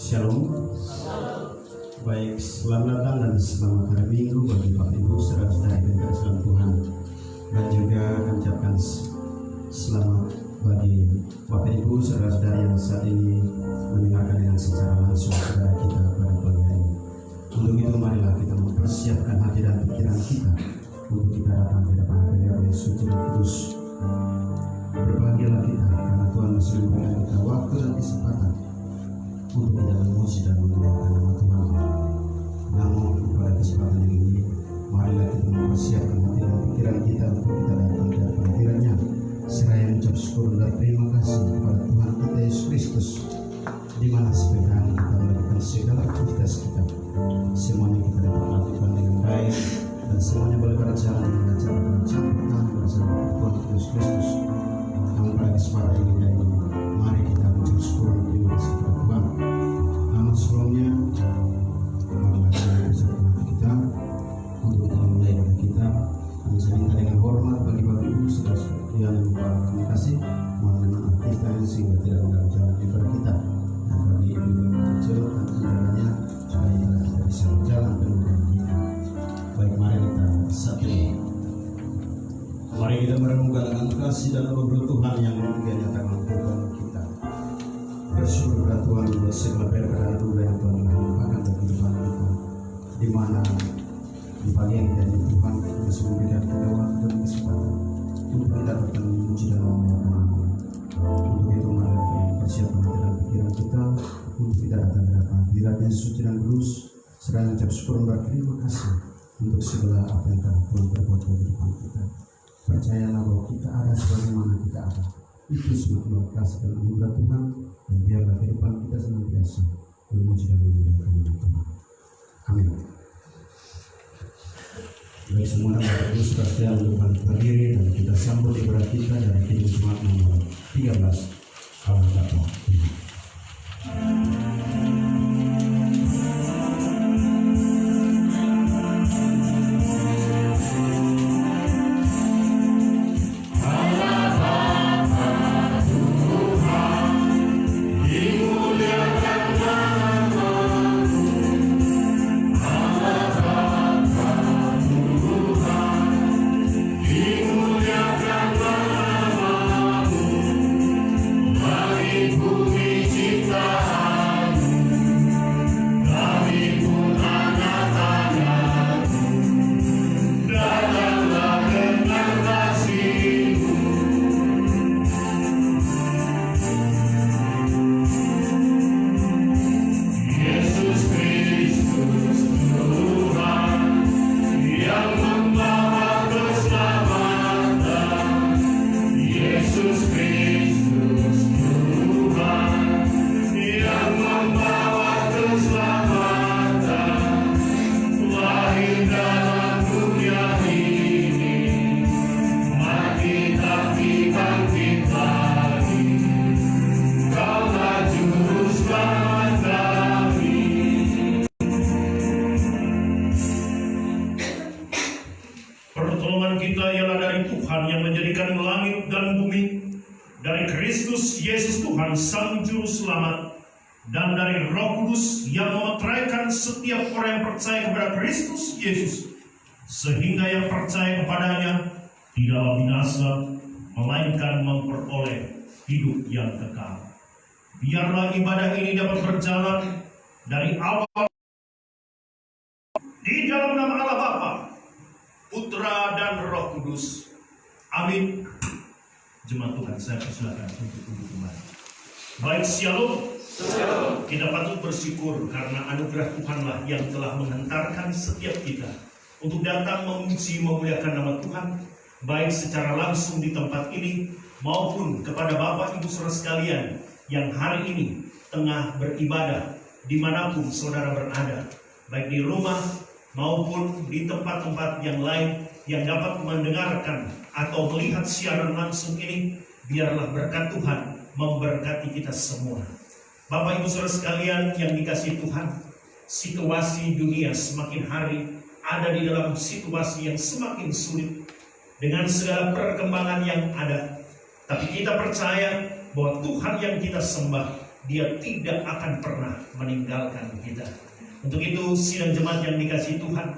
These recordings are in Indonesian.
Shalom. Baik, selamat datang dan selamat hari Minggu bagi Bapak Ibu saudara-saudari yang dikasihi Tuhan. Dan juga kami ucapkan selamat bagi Bapak Ibu saudara-saudari yang saat ini mendengarkan dengan secara langsung saudara kita pada pagi hari ini. Untuk itu marilah kita mempersiapkan hati dan pikiran kita untuk kita datang di depan hadirat yang suci dan kudus. Berbahagialah kita karena Tuhan masih memberikan kita waktu dan kesempatan untuk kita memuji dan memuliakan nama Tuhan. Namun pada kesempatan ini, marilah kita mempersiapkan hati dan pikiran kita untuk kita datang di hadapan hadirat-Nya, seraya mengucap syukur dan terima kasih kepada Tuhan kita Yesus Kristus, di mana sekarang kita melakukan segala aktivitas kita, semuanya kita dapat lakukan dengan baik dan semuanya boleh berjalan dengan cara mencampur tangan bersama Tuhan Yesus Kristus. Namun pada kesempatan ini, mari kita mengucap syukur dan terima kasih kepada Tuhan. Namun sebelumnya, marilah kita bersama kita untuk kita mulai pada kita. Kami minta dengan hormat bagi Bapak Ibu saudara-saudari yang kami kasih, mohon maaf kita sehingga tidak mengganggu jalan ibadah kita. Dan bagi ibu yang kecil dan saudaranya, supaya kita bisa berjalan penuh dengan kita. Baik, mari kita satu. Mari kita merenungkan dengan kasih dan anugerah Tuhan yang dia nyatakan kepada kita. Bersyukur kepada Tuhan buat segala berkat dan anugerah yang Tuhan limpahkan bagi kehidupan kita, di mana di pagi yang kita Tuhan bisa memberikan kita waktu dan kesempatan untuk kita dapat memuji dan memuliakan nama-Nya. Untuk itu mari kita mempersiapkan hati dan pikiran kita untuk kita datang ke hadapan hadirat-Nya suci dan kudus, serta mengucap syukur dan berterima kasih untuk segala apa yang telah Tuhan perbuat bagi kehidupan kita. Percayalah bahwa kita ada sebagaimana kita ada. Itu semua terima kasih dan anugerah Tuhan, dan biarlah kehidupan kita senantiasa memuji dan memuliakan nama Tuhan. Amin. Baik, semua Bapak Ibu saudara untuk berdiri dan kita sambut ibadah kita dari Kitab Jumat nomor 13 Al-Fatihah. Pertolongan kita ialah dari Tuhan yang menjadikan langit dan bumi, dari Kristus Yesus Tuhan Sang Juru Selamat, dan dari Roh Kudus yang memeteraikan setiap orang yang percaya kepada Kristus Yesus, sehingga yang percaya kepadanya tidaklah binasa, melainkan memperoleh hidup yang kekal. Biarlah ibadah ini dapat berjalan dari awal di dalam nama Allah Bapa, Putra dan Roh Kudus. Amin. Jemaat Tuhan, saya persilakan untuk duduk kembali. Baik, shalom. Kita patut bersyukur karena anugerah Tuhanlah yang telah menghantarkan setiap kita untuk datang memuji memuliakan nama Tuhan, baik secara langsung di tempat ini maupun kepada Bapak Ibu saudara sekalian yang hari ini tengah beribadah dimanapun saudara berada, baik di rumah maupun di tempat-tempat yang lain yang dapat mendengarkan atau melihat siaran langsung ini. Biarlah berkat Tuhan memberkati kita semua. Bapak Ibu saudara sekalian yang dikasihi Tuhan, situasi dunia semakin hari ada di dalam situasi yang semakin sulit dengan segala perkembangan yang ada. Tapi kita percaya bahwa Tuhan yang kita sembah Dia tidak akan pernah meninggalkan kita. Untuk itu sidang jemaat yang dikasihi Tuhan,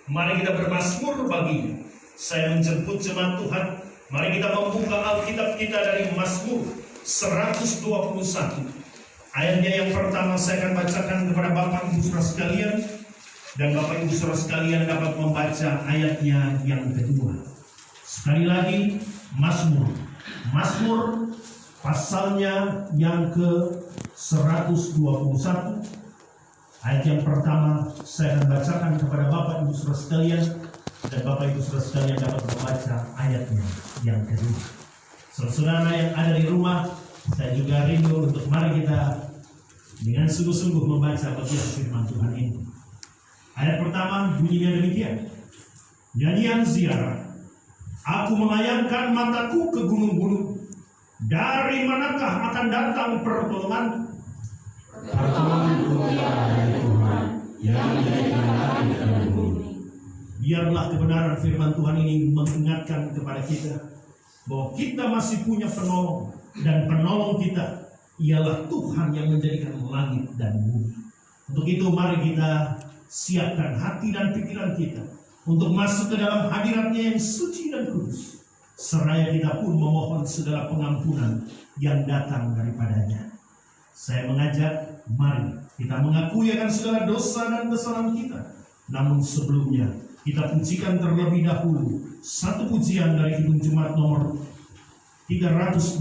mari kita bermazmur baginya. Saya menjemput jemaat Tuhan, mari kita membuka Alkitab kita dari Mazmur 121. Ayatnya yang pertama saya akan bacakan kepada Bapak Ibu Saudara sekalian, dan Bapak Ibu Saudara sekalian dapat membaca ayatnya yang kedua. Sekali lagi, Mazmur pasalnya yang ke-121. Ayat yang pertama saya akan bacakan kepada Bapak Ibu Saudara sekalian, dan Bapak Ibu Saudara sekalian dapat membaca ayatnya yang kedua. Saudara yang ada di rumah, saya juga rindu untuk mari kita dengan sungguh-sungguh membaca bagian firman Tuhan ini. Ayat pertama bunyinya demikian. Nyanyian ziarah. Aku mengayangkan mataku ke gunung-gunung. Dari manakah akan datang pertolongan? Pertolonganku dari Tuhan yang menjadikan langit dan bumi. Biarlah kebenaran firman Tuhan ini mengingatkan kepada kita bahwa kita masih punya penolong, dan penolong kita ialah Tuhan yang menjadikan langit dan bumi. Untuk itu mari kita siapkan hati dan pikiran kita untuk masuk ke dalam hadirat-Nya yang suci dan kudus. Seraya kita pun memohon segala pengampunan yang datang daripadanya. Saya mengajak, mari kita mengakui akan segala dosa dan kesalahan kita. Namun sebelumnya, kita pujikan terlebih dahulu satu pujian dari Kidung Jemaat nomor 361,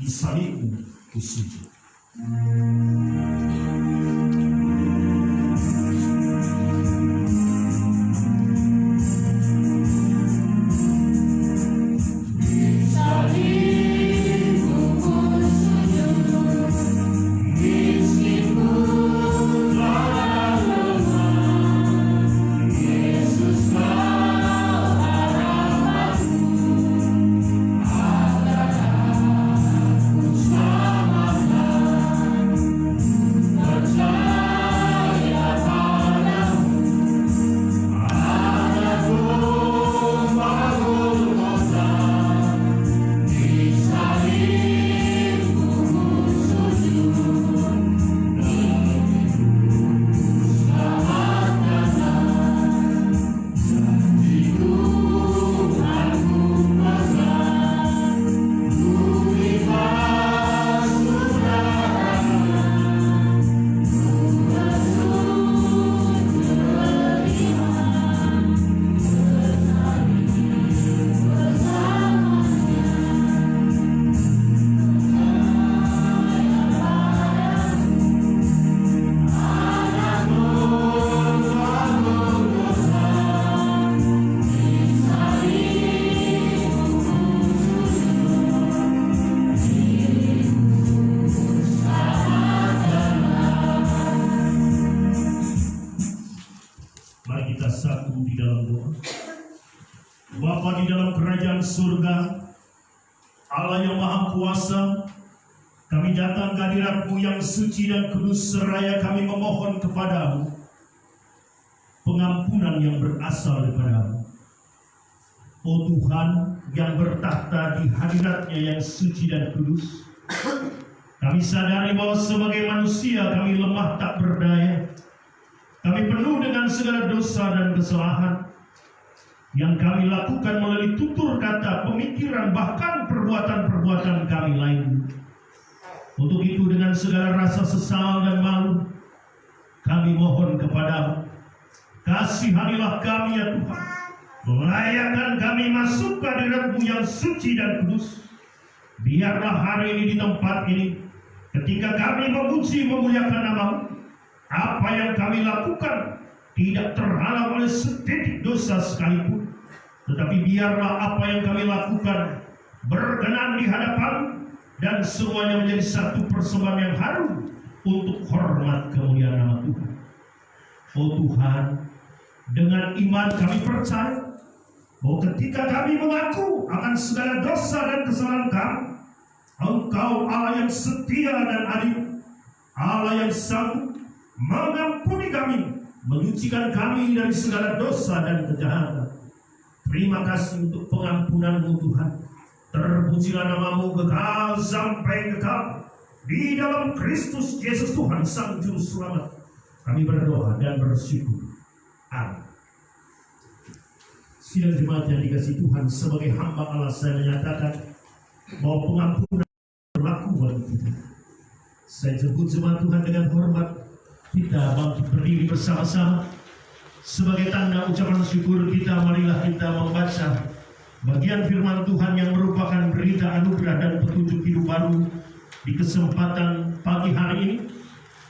Disalibmu Ku Sujud. Bapa di dalam kerajaan surga, Allah yang Maha Kuasa, kami datang ke hadirat-Mu yang suci dan kudus, seraya kami memohon kepadamu pengampunan yang berasal daripada-Mu. Oh Tuhan yang bertahta di hadirat-Nya yang suci dan kudus, kami sadari bahwa sebagai manusia kami lemah tak berdaya. Kami penuh dengan segala dosa dan kesalahan yang kami lakukan melalui tutur kata, pemikiran, bahkan perbuatan-perbuatan kami lain. Untuk itu dengan segala rasa sesal dan malu, kami mohon kepadamu, kasihanilah kami ya Tuhan. Layakkan kami masuk ke hadirat-Mu yang suci dan kudus. Biarlah hari ini di tempat ini, ketika kami memuji memuliakan nama-Mu, apa yang kami lakukan tidak terhalang oleh setitik dosa sekalipun, tetapi biarlah apa yang kami lakukan berkenan di hadapan-Mu, dan semuanya menjadi satu persembahan yang harum untuk hormat kemuliaan nama Tuhan. Oh Tuhan, dengan iman kami percaya bahwa ketika kami mengaku akan segala dosa dan kesalahan kami, Engkau Allah yang setia dan adil, Allah yang sanggup mengampuni kami, menyucikan kami dari segala dosa dan kejahatan. Terima kasih untuk pengampunan-Mu Tuhan. Terpujilah nama-Mu kekal sampai kekal. di dalam Kristus Yesus Tuhan Sang Juru Selamat, kami berdoa dan bersyukur. Amin. Sidang jemaat yang dikasihi Tuhan, sebagai hamba Allah saya menyatakan bahwa pengampunan berlaku bagi kita. Saya jemput jemaat Tuhan dengan hormat. Kita bangkit berdiri bersama-sama. Sebagai tanda ucapan syukur kita, marilah kita membaca bagian firman Tuhan yang merupakan berita anugerah dan petunjuk hidup baru di kesempatan pagi hari ini,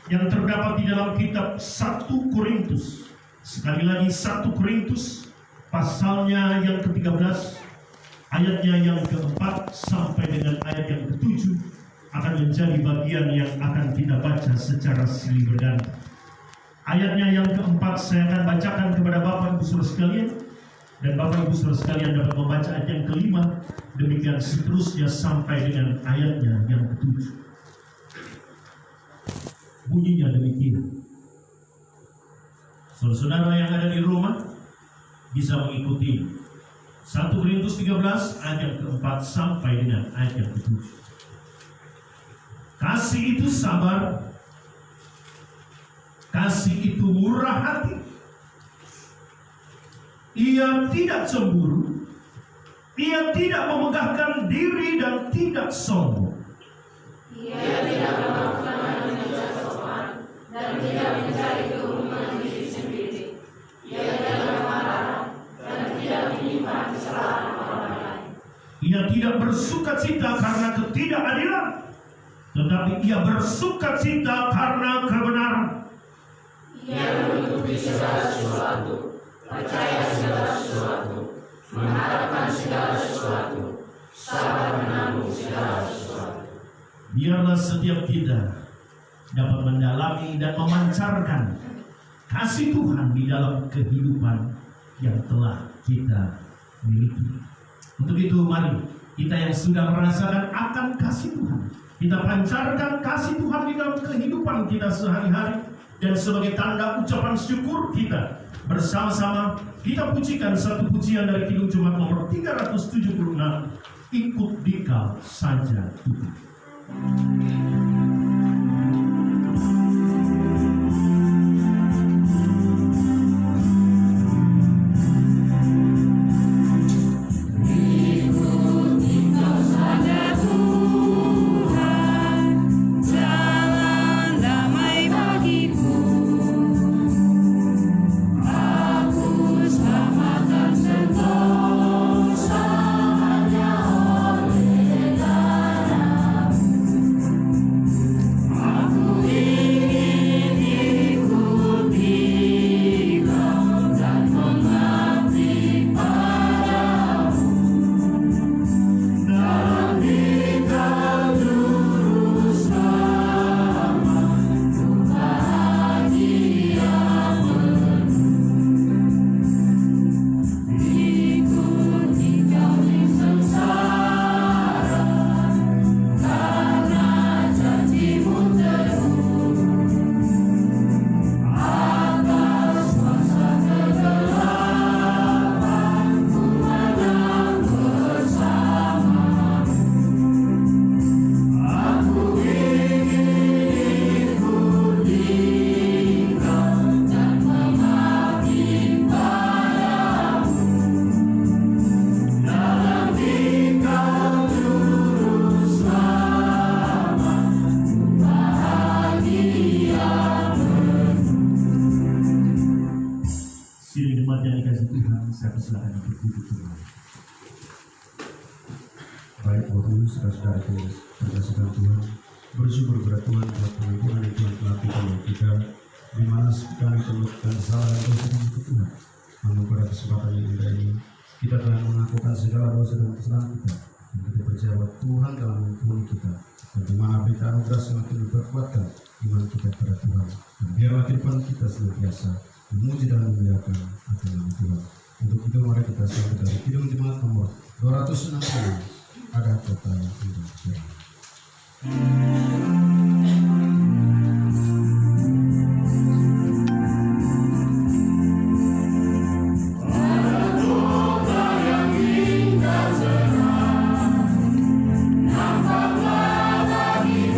yang terdapat di dalam kitab 1 Korintus. Sekali lagi 1 Korintus pasalnya yang ke-13, ayatnya yang ke-4 sampai dengan ayat yang ke-7 akan menjadi bagian yang akan kita baca secara silih berganti. Ayatnya yang ke-4 saya akan bacakan kepada Bapak Ibu Saudara sekalian, dan Bapak Ibu Saudara sekalian dapat membaca ayat yang ke-5, demikian seterusnya sampai dengan ayatnya yang ke-7. Bunyinya demikian. Saudara-saudara yang ada di rumah bisa mengikuti 1 Korintus 13 ayat yang ke-4 sampai dengan ayat yang ke-7. Kasih itu sabar, kasih itu murah hati, ia tidak cemburu, ia tidak memegahkan diri dan tidak sombong, ia tidak melakukan hal yang tidak sopan dan tidak mencari keuntungan diri sendiri, ia tidak marah dan tidak menyimpan kesalahan orang lain. Ia tidak bersukacita karena ketidakadilan, tetapi ia bersukacita karena kebenaran. Ia menutupi segala sesuatu, percaya segala sesuatu, mengharapkan segala sesuatu, sabar menanggung segala sesuatu. Biarlah setiap kita dapat mendalami dan memancarkan kasih Tuhan di dalam kehidupan yang telah kita miliki. Untuk itu mari kita yang sudah merasakan akan kasih Tuhan, kita pancarkan kasih Tuhan di dalam kehidupan kita sehari-hari. Dan sebagai tanda ucapan syukur kita, bersama-sama kita pujikan satu pujian dari Kidung Jemaat nomor 376, Ikut Dikau Saja Tuhan. Saya persilakan untuk duduk kembali. Baik Bapak Ibu saudara-saudara yang berdasarkan Tuhan, bersyukur kepada Tuhan buat pengampunan yang Tuhan telah berikan bagi kita, di mana kami melakukan kesalahan dan dosa ke Tuhan. Namun pada kesempatan yang indah ini, kita telah mengakukan segala dosa dan kesalahan kita, dan kita percaya bahwa Tuhan telah mengampuni kita. Dan di mana berita anugerah semakin diperkuatkan iman kita kepada Tuhan. Dan biarlah kehidupan kita senantiasa memuji dan memuliakan akan nama Tuhan. Untuk itu mari kita sambut dari Kidung Jemaat nomor 260, Ada Kota yang Indah. Nampaklah bagi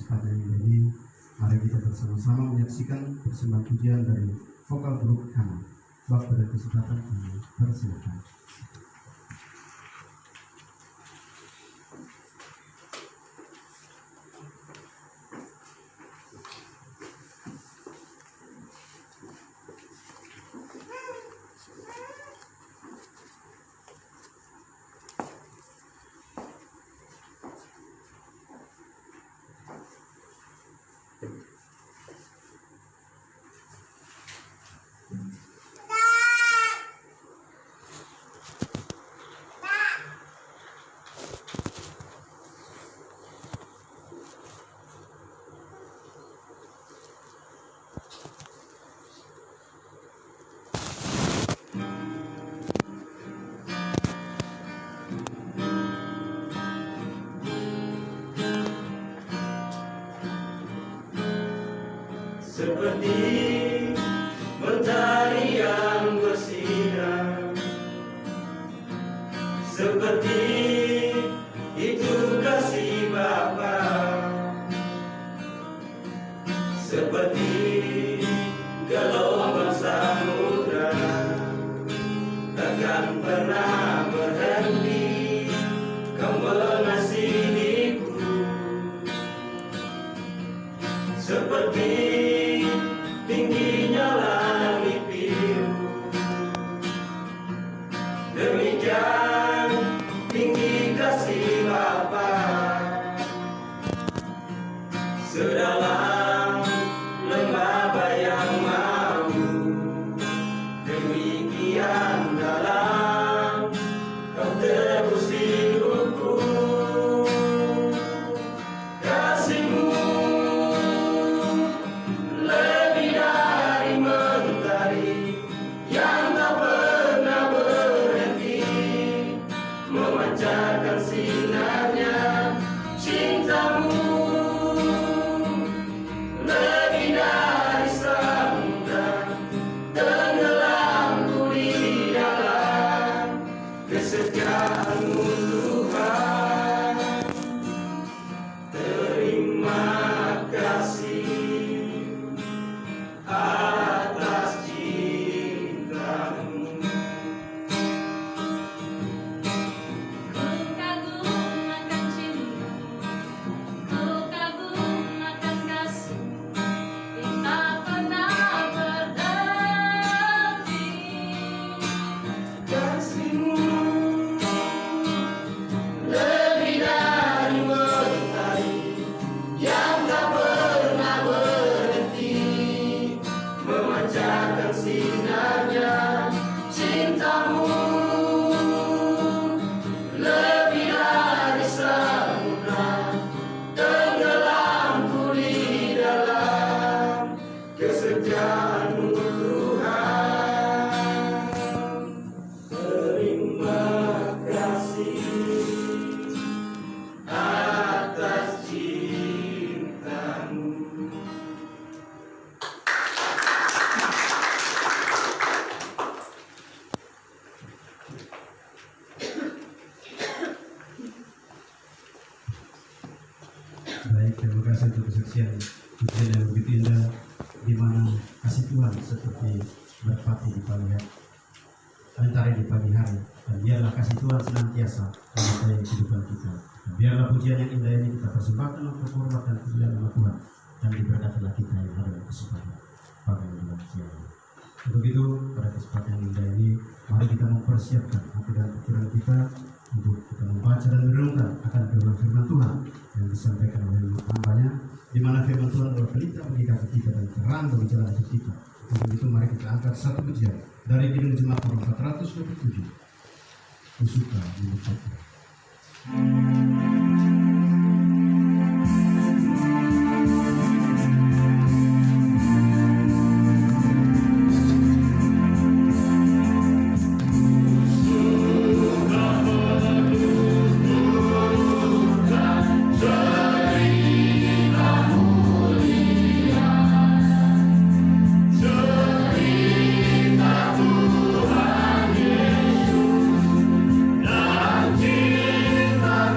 kesempatan ini, mari kita bersama-sama menyaksikan persembahan pujian dari vokal grup Hana. Bapak pada kesempatan ini persilakan. Seperti mentari yang bersinar, seperti itu kasih Bapa, seperti gelombang samudra takkan pernah berhenti kau mengasihiku, seperti tingginya langit biru, demikian tinggi kasih Bapa. Sedalam lembah bayang mau, demikian dalam kau tebus hidupku. Kasih-Mu lebih dari mentari yang tak pernah berhenti memancarkan sinarnya. Cinta-Mu lebih dari samudra, tenggelamku di dalam kesetiaan-Mu Tuhan. Terima kasih atas cinta-Mu. Ku kagum akan cinta-Mu, ku kagum akan kasih-Mu yang tak pernah berhenti. Kasih-Mu lebih dari mentari yang tak pernah berhenti memancarkan sinarnya. Cinta-Mu lebih dari samudra, tenggelamku di dalam kesetiaan-Mu Tuhan. Terima kasih atas cinta-Mu. Baik, terima kasih untuk kesaksian pujian yang begitu indah, di mana kasih Tuhan seperti merpati di pagi hari, mentari di pagi hari, dan biarlah kasih Tuhan senantiasa menyertai kehidupan kita. Dan biarlah pujian yang indah ini kita persembahkan untuk hormat dan kemuliaan nama Tuhan, dan diberkatilah kita yang ada dalam kesempatan pagi dan siang. Untuk itu, pada kesempatan yang indah ini, mari kita mempersiapkan hati dan pikiran kita untuk kita membaca dan merenungkan akan firman Tuhan yang disampaikan oleh hamba-Nya, di mana firman Tuhan adalah pelita bagi kaki kita dan terang bagi jalan hidup kita. Untuk itu, mari kita angkat satu pujian dari Kidung Jemaat nomor 427. Kusuka mengucapkan. Dan cinta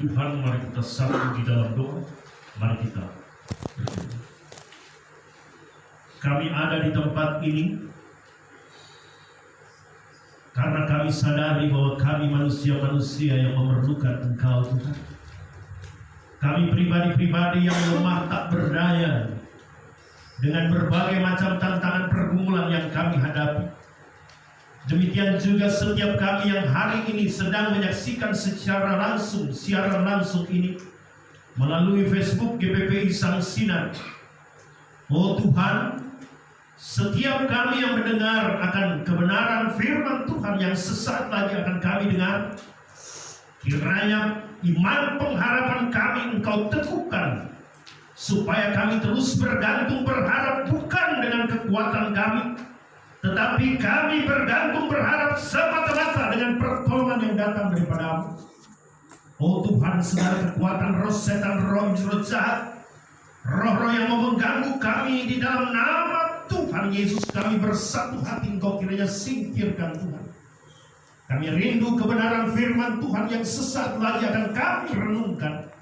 Tuhan, mari kita satu di dalam doa. Mari kita berdoa. Kami ada di tempat ini karena kami sadari bahwa kami manusia-manusia yang memerlukan Engkau, Tuhan. Kami pribadi-pribadi yang lemah tak berdaya dengan berbagai macam tantangan pergumulan yang kami hadapi. Demikian juga setiap kami yang hari ini sedang menyaksikan secara langsung, siaran langsung ini melalui Facebook GPPI Sang Sinar. Oh Tuhan, setiap kami yang mendengar akan kebenaran firman Tuhan yang sesaat lagi akan kami dengar, kiranya iman pengharapan kami Engkau teguhkan, supaya kami terus bergantung berharap bukan dengan kekuatan kami, tetapi kami bergantung berharap semata-mata dengan pertolongan yang datang daripada-Mu. Oh Tuhan, segala kekuatan roh setan, roh jahat, roh-roh yang mau mengganggu kami di dalam nama Tuhan Yesus, kami bersatu hati Engkau kiranya singkirkan Tuhan. Kami rindu kebenaran firman Tuhan yang sesaat lagi akan kami renungkan,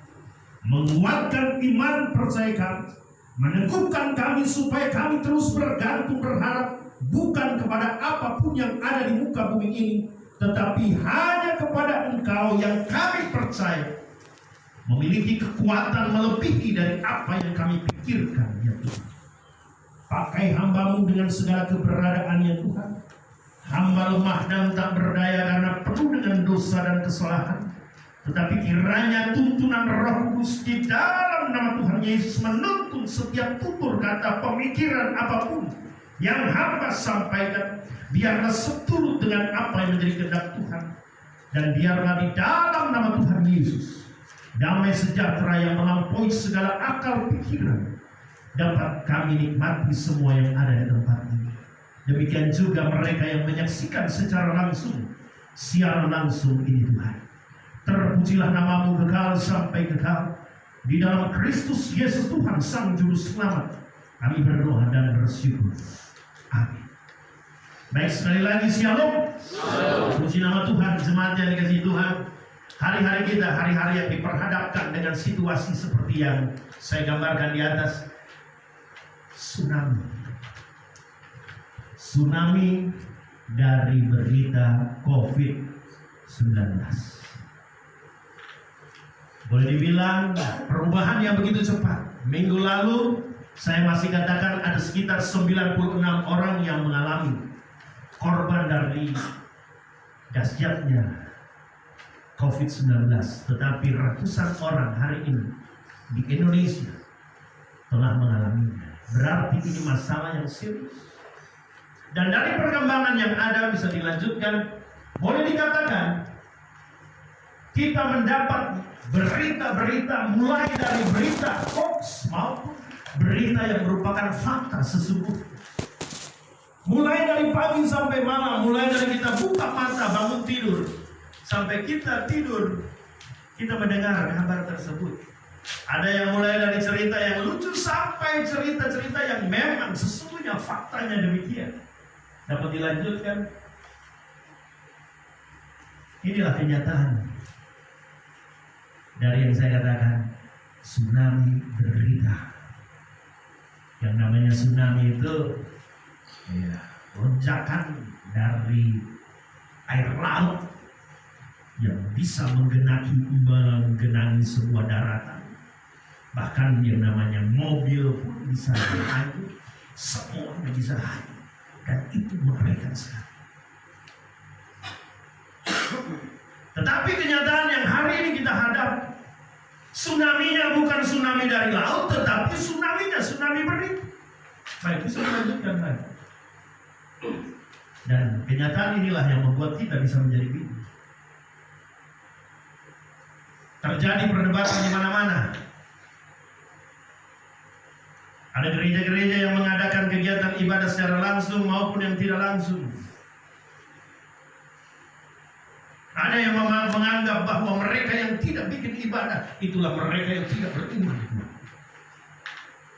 menguatkan iman percaya kami, meneguhkan kami supaya kami terus bergantung berharap bukan kepada apapun yang ada di muka bumi ini, tetapi hanya kepada Engkau yang kami percaya memiliki kekuatan melebihi dari apa yang kami pikirkan, ya Tuhan. Pakai hamba-Mu dengan segala keberadaan, ya Tuhan. Hamba lemah dan tak berdaya karena penuh dengan dosa dan kesalahan, tetapi kiranya tuntunan Roh Kudus di dalam nama Tuhan Yesus menuntun setiap tutur kata pemikiran apapun yang hamba sampaikan, biarlah seturut dengan apa yang menjadi kehendak Tuhan, dan biarlah di dalam nama Tuhan Yesus damai sejahtera yang melampaui segala akal pikiran dapat kami nikmati semua yang ada di tempat ini. Demikian juga mereka yang menyaksikan secara langsung siaran langsung ini, Tuhan. Terpujilah nama-Mu kekal sampai kekal. Di dalam Kristus Yesus Tuhan Sang Juru Selamat kami berdoa dan bersyukur. Amin. Baik, sekali lagi shalom. Puji nama Tuhan, jemaat yang dikasihi Tuhan. Hari-hari kita, hari-hari yang diperhadapkan dengan situasi seperti yang saya gambarkan di atas. Tsunami dari berita COVID-19. Boleh dibilang perubahan yang begitu cepat. Minggu lalu saya masih katakan ada sekitar 96 orang yang mengalami korban dari dahsyatnya COVID-19. Tetapi ratusan orang hari ini di Indonesia telah mengalaminya. Berarti ini masalah yang serius. Dan dari perkembangan yang ada bisa dilanjutkan, boleh dikatakan kita mendapat berita-berita mulai dari berita hoax maupun berita yang merupakan fakta sesungguhnya. Mulai dari pagi sampai malam, mulai dari kita buka mata bangun tidur sampai kita tidur, kita mendengar kabar tersebut. Ada yang mulai dari cerita yang lucu sampai cerita-cerita yang memang sesungguhnya faktanya demikian. Dapat dilanjutkan. Inilah kenyataan dari yang saya katakan tsunami berita. Yang namanya tsunami itu lonjakan dari air laut yang bisa menggenangi sebuah daratan. Bahkan yang namanya mobil pun bisa hanyut, semuanya bisa hanyut. Dan itu mengerikan sekali. Tetapi kenyataan yang hari ini kita hadapi, tsunami-nya bukan tsunami dari laut, tetapi tsunami-nya tsunami berita. Baik, bisa dilanjutkan lagi. Dan kenyataan inilah yang membuat kita bisa menjadi bingung. Terjadi perdebatan di mana-mana. Ada gereja-gereja yang mengadakan kegiatan ibadah secara langsung maupun yang tidak langsung. Ada yang menganggap bahwa mereka yang tidak bikin ibadah itulah mereka yang tidak beriman.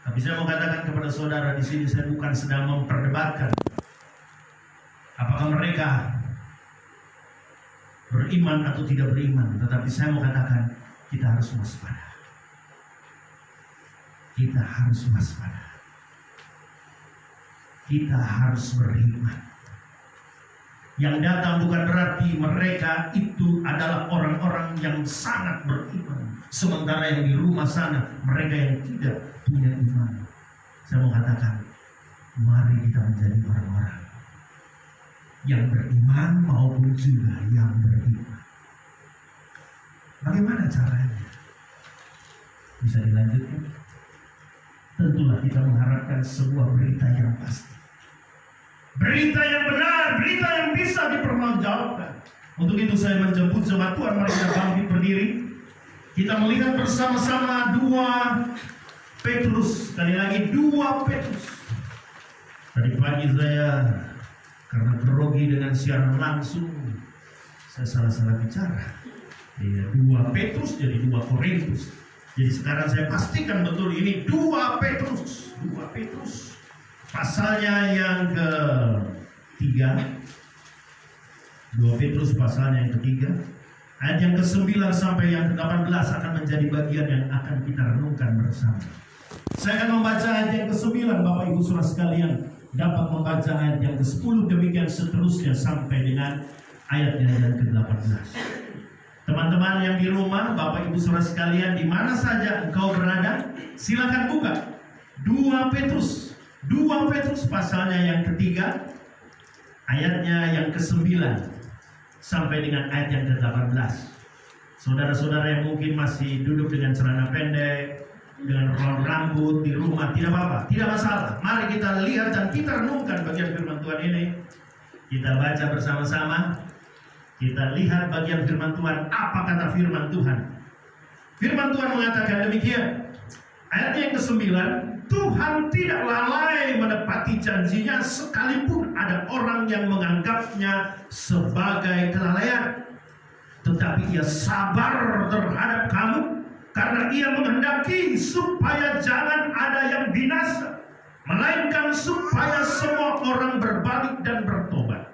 Tapi saya mau katakan kepada saudara di sini, saya bukan sedang memperdebatkan apakah mereka beriman atau tidak beriman, tetapi saya mau katakan kita harus waspada. Kita harus waspada. Kita harus berhikmat. Yang datang bukan berarti mereka itu adalah orang-orang yang sangat beriman. Sementara yang di rumah sana mereka yang tidak punya iman. Saya mau katakan, mari kita menjadi orang-orang yang beriman maupun juga yang beriman. Bagaimana caranya? Bisa dilanjutkan? Tentulah kita mengharapkan sebuah berita yang pasti. Berita yang benar, berita yang bisa dipertanggungjawabkan. Untuk itu saya menjemput jemaat Tuhan, mari kita bangkit berdiri. Kita melihat bersama-sama 2 Petrus. Sekali lagi 2 Petrus. Tadi pagi saya karena grogi dengan siaran langsung, saya salah-salah bicara. 2 Petrus jadi 2 Korintus. Jadi sekarang saya pastikan betul ini 2 Petrus. 2 Petrus. Pasalnya yang ke-3. 2 Petrus pasalnya yang ke-3. Ayat yang ke-9 sampai yang ke-18 akan menjadi bagian yang akan kita renungkan bersama. Saya akan membaca ayat yang ke-9, Bapak Ibu Saudara sekalian dapat membaca ayat yang ke-10, demikian seterusnya sampai dengan ayatnya yang ke-18. Teman-teman yang di rumah, Bapak Ibu Saudara sekalian, di mana saja engkau berada, silakan buka 2 Petrus. 2 Petrus pasalnya yang ke-3, ayatnya yang ke-9 sampai dengan ayat yang ke-18. Saudara-saudara yang mungkin masih duduk dengan celana pendek, dengan rambut di rumah, tidak apa-apa, tidak masalah. Mari kita lihat dan kita renungkan bagian firman Tuhan ini. Kita baca bersama-sama. Kita lihat bagian firman Tuhan. Apa kata firman Tuhan? Firman Tuhan mengatakan demikian. Ayat yang ke-9, Tuhan tidak lalai menepati janjinya sekalipun ada orang yang menganggapnya sebagai kelalaian. Tetapi Ia sabar terhadap kamu karena Ia menghendaki supaya jangan ada yang binasa, melainkan supaya semua orang berbalik dan bertobat.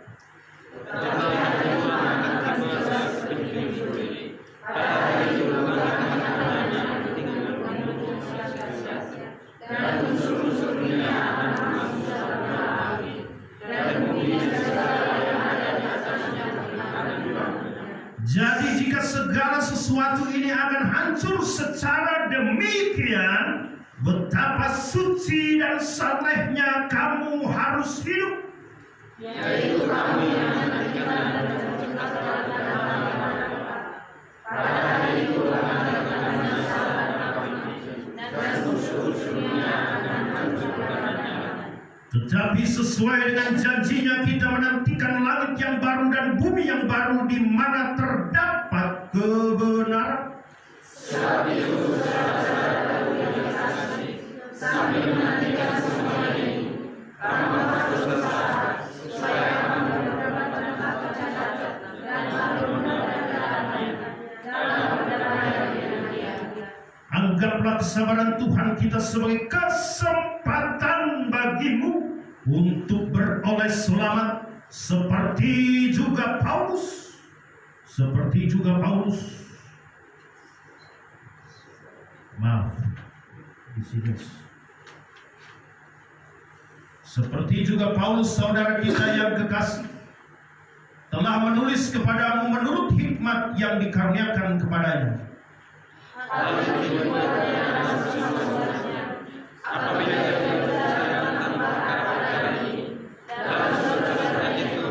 Jadi jika segala sesuatu ini akan hancur secara demikian, betapa suci dan salehnya kamu harus hidup. Yaitu kamu yang menantikan dan menciptakan pada hari itu akan datang masalah dan musuh-musuhnya akan hancurkan. Tetapi sesuai dengan janjinya kita menantikan langit yang baru dan bumi yang baru di mana terdapat kebenaran. Sebab itu saudara-saudaraku yang dikasihi, sambil menantikan semua ini, kamu harus bersabar supaya kamu dapat mendapat cacat dan lalu mendapat dalam perjalanan yang dia. Anggaplah kesabaran Tuhan kita sebagai kesempatan bagimu untuk beroleh selamat, seperti juga Paulus. Maaf, di sini. Seperti juga Paulus saudara kita yang kekasih telah menulis kepadamu menurut hikmat yang dikaruniakan kepadanya. Hal itu dibuatnya semuanya apabila dia berbicara tentang perkara ini dalam surat itu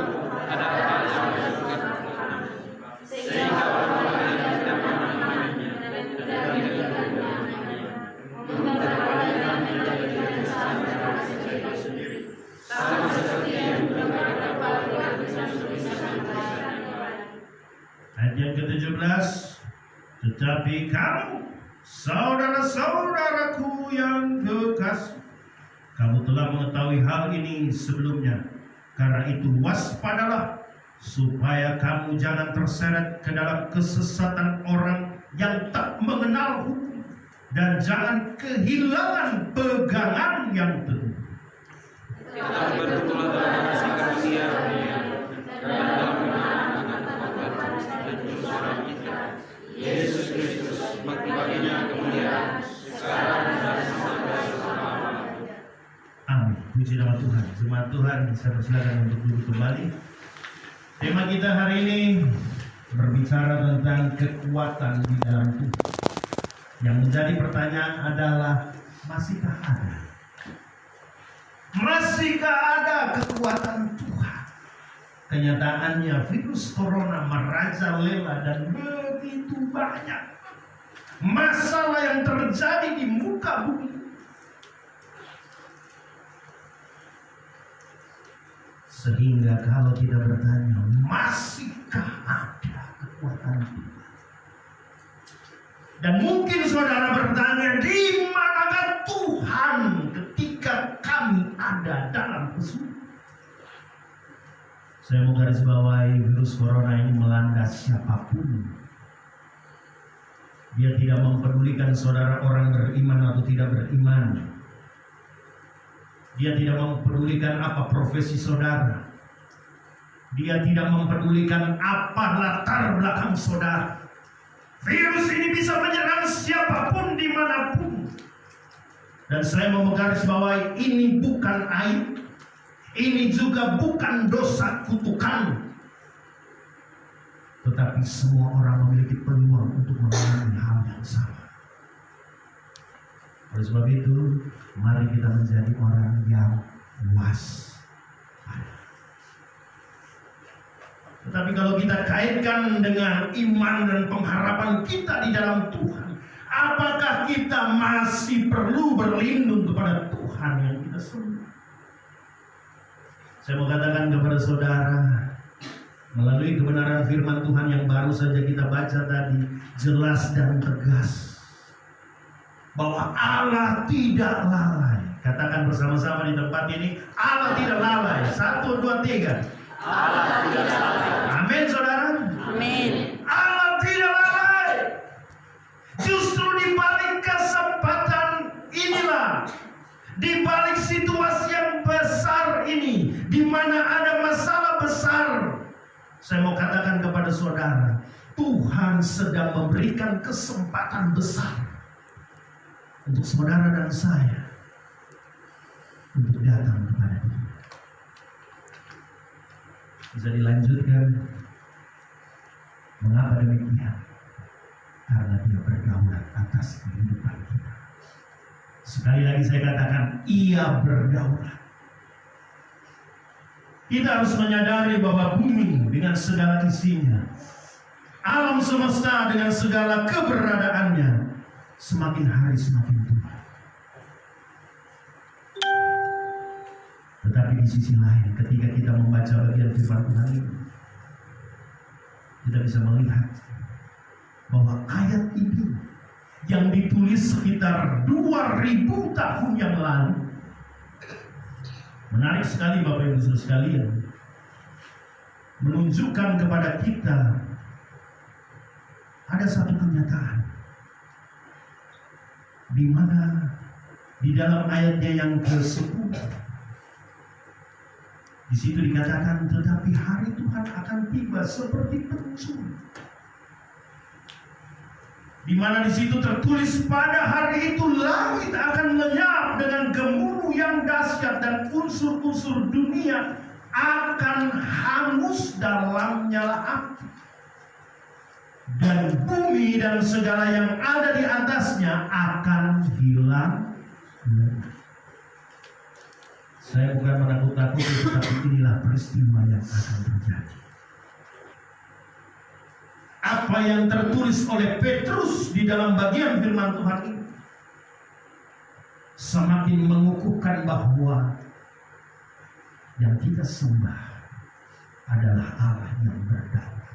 ada hal yang disebutkan sehingga orang-orang yang tidak memahami dan tidak mengertikannya memperhatikan menjadikan sama sendiri sama seperti yang beberapa waktu tulisan-tulisan. Ayat yang ke-17, tetapi kamu, saudara-saudaraku yang kekasih, kamu telah mengetahui hal ini sebelumnya. Karena itu waspadalah, supaya kamu jangan terseret ke dalam kesesatan orang yang tak mengenal hukum, dan jangan kehilangan pegangan yang teguh. Kita berdoa kasih karunia dan dalam nama Yesus Kristus Puji nama Tuhan. Jemaat Tuhan, saya persilakan untuk duduk kembali. Tema kita hari ini berbicara tentang kekuatan di dalam Tuhan. Yang menjadi pertanyaan adalah, masihkah ada? Masihkah ada kekuatan Tuhan? Kenyataannya virus corona merajalela dan begitu banyak masalah yang terjadi di muka bumi. Sehingga kalau kita bertanya, masihkah ada kekuatan Tuhan? Dan mungkin saudara bertanya, di manakah Tuhan ketika kami ada dalam kesulitan? Saya mau garis bawahi, virus corona ini melanda siapapun. Dia tidak mempedulikan saudara orang beriman atau tidak beriman. Dia tidak mempedulikan apa profesi saudara. Dia tidak mempedulikan apa latar belakang saudara. Virus ini bisa menyerang siapapun dimanapun. Dan saya mau menggarisbawahi, ini bukan aib. Ini juga bukan dosa kutukan. Tetapi semua orang memiliki peluang untuk mengalami hal yang sama. Oleh sebab itu, mari kita menjadi orang yang waspada. Tetapi kalau kita kaitkan dengan iman dan pengharapan kita di dalam Tuhan, apakah kita masih perlu berlindung kepada Tuhan yang kita sembah? Saya mau katakan kepada saudara, melalui kebenaran firman Tuhan yang baru saja kita baca tadi, jelas dan tegas bahwa Allah tidak lalai. Katakan bersama-sama di tempat ini, Allah tidak lalai. 1, 2, 3. Allah tidak lalai. Amin saudara. Amin. Allah tidak lalai. Justru di balik kesempatan inilah, di balik situasi yang besar ini, di mana ada masalah besar, saya mau katakan kepada saudara, Tuhan sedang memberikan kesempatan besar untuk saudara dan saya untuk datang kepada Dia. Bisa dilanjutkan. Mengapa demikian? Karena Dia berdaulat atas kehidupan kita. Sekali lagi saya katakan, Ia berdaulat. Kita harus menyadari bahwa bumi dengan segala isinya, alam semesta dengan segala keberadaannya, semakin hari semakin tua. Tetapi di sisi lain, ketika kita membaca bagian firman Tuhan ini, kita bisa melihat bahwa ayat ini yang ditulis sekitar 2000 tahun yang lalu, menarik sekali Bapak Ibu Saudara sekalian, menunjukkan kepada kita ada satu kenyataan di mana di dalam ayatnya yang ke-10 di situ dikatakan, tetapi hari Tuhan akan tiba seperti pencuri, di mana di situ tertulis, pada hari itu langit akan lenyap dengan gemuruh yang dahsyat dan unsur-unsur dunia akan hangus dalam nyala api, dan bumi dan segala yang ada di atasnya akan hilang. Saya bukan menakut-nakuti, tetapi inilah peristiwa yang akan terjadi. Apa yang tertulis oleh Petrus di dalam bagian firman Tuhan ini semakin mengukuhkan bahwa yang kita sembah adalah Allah yang berdaulat.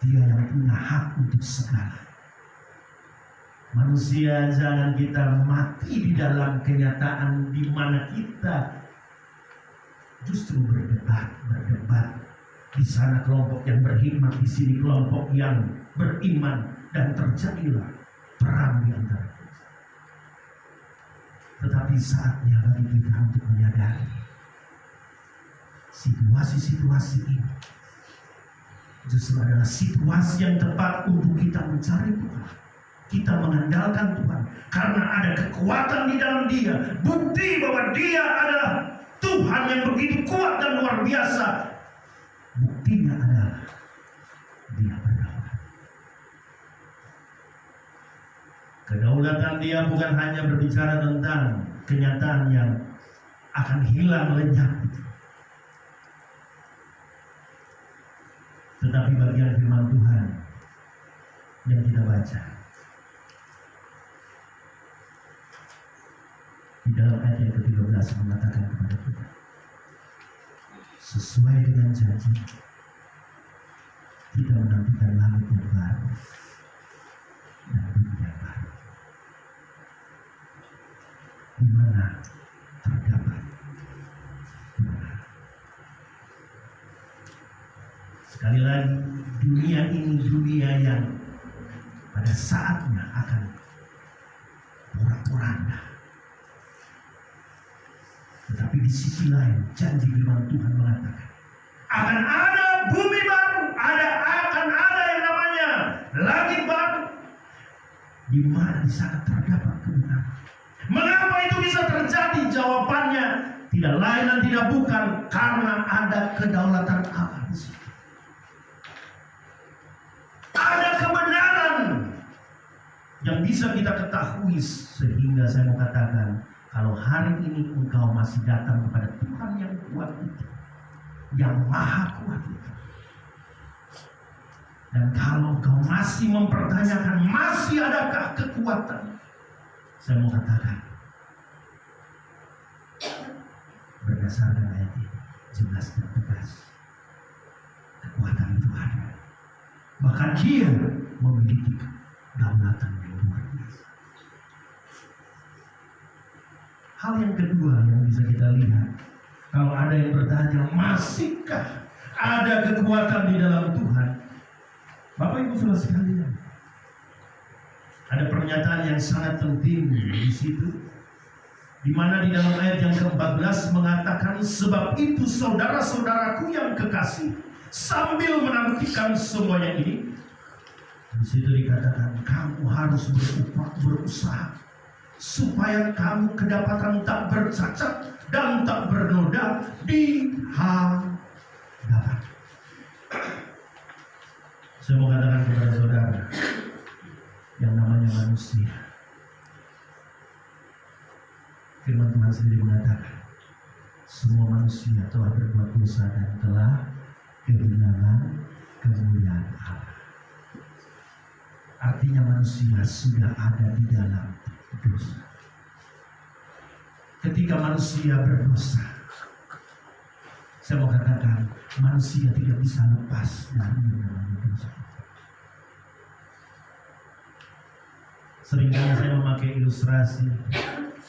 Dia yang punya hak untuk segala. Manusia, jangan kita mati di dalam kenyataan di mana kita justru berdebat. Di sana kelompok yang berhikmat, di sini kelompok yang beriman, dan terjadilah perang di antara kita. Tetapi saatnya bagi kita untuk menyadari situasi-situasi ini justru adalah situasi yang tepat untuk kita mencari Tuhan. kita mengandalkan Tuhan karena ada kekuatan di dalam Dia. Bukti bahwa Dia adalah Tuhan yang begitu kuat dan luar biasa. Buktinya adalah Dia berdaulat. Kedaulatan Dia bukan hanya berbicara tentang kenyataan yang akan hilang lenyap, tetapi bagian firman Tuhan yang kita baca di dalam ayat yang ke-13 mengatakan kepada kita, sesuai dengan janji kita menantikan langit yang baru dan bumi yang baru, di mana terdapat kebenaran. Sekali lagi, dunia ini dunia yang pada saatnya akan porak-poranda. Tetapi di sisi lain, janji firman Tuhan mengatakan akan ada bumi baru, akan ada yang namanya langit baru, di mana di sana terdapat kebenaran. Mengapa itu bisa terjadi? Jawabannya tidak lain dan tidak bukan karena ada kedaulatan Allah di situ. Ada kebenaran yang bisa kita ketahui, sehingga saya mau katakan, kalau hari ini engkau masih datang kepada Tuhan yang kuat itu, yang maha kuat itu, dan kalau engkau masih mempertanyakan masih adakah kekuatan, saya mau katakan, berdasarkan ayat ini jelas dan tegas, kekuatan itu ada. Bahkan Dia memiliki kedaulatan yang luar biasa. Hal yang kedua yang bisa kita lihat, kalau ada yang bertanya, masihkah ada kekuatan di dalam Tuhan? Bapak Ibu Saudara sekalian, ada pernyataan yang sangat penting di situ, di mana di dalam ayat yang ke-14 mengatakan, sebab itu saudara-saudaraku yang kekasih, sambil menantikan semuanya ini, di situ dikatakan kamu harus berusaha supaya kamu kedapatan tak bercacat dan tak bernoda di hadapan. Saya mau katakan kepada saudara, yang namanya manusia, firman Tuhan sendiri mengatakan semua manusia telah berbuat dosa dan telah kehilangan kemuliaan Allah. Artinya manusia sudah ada di dalam dosa. Ketika manusia berdosa, saya mau katakan manusia tidak bisa lepas dari dosa. Seringkali saya memakai ilustrasi,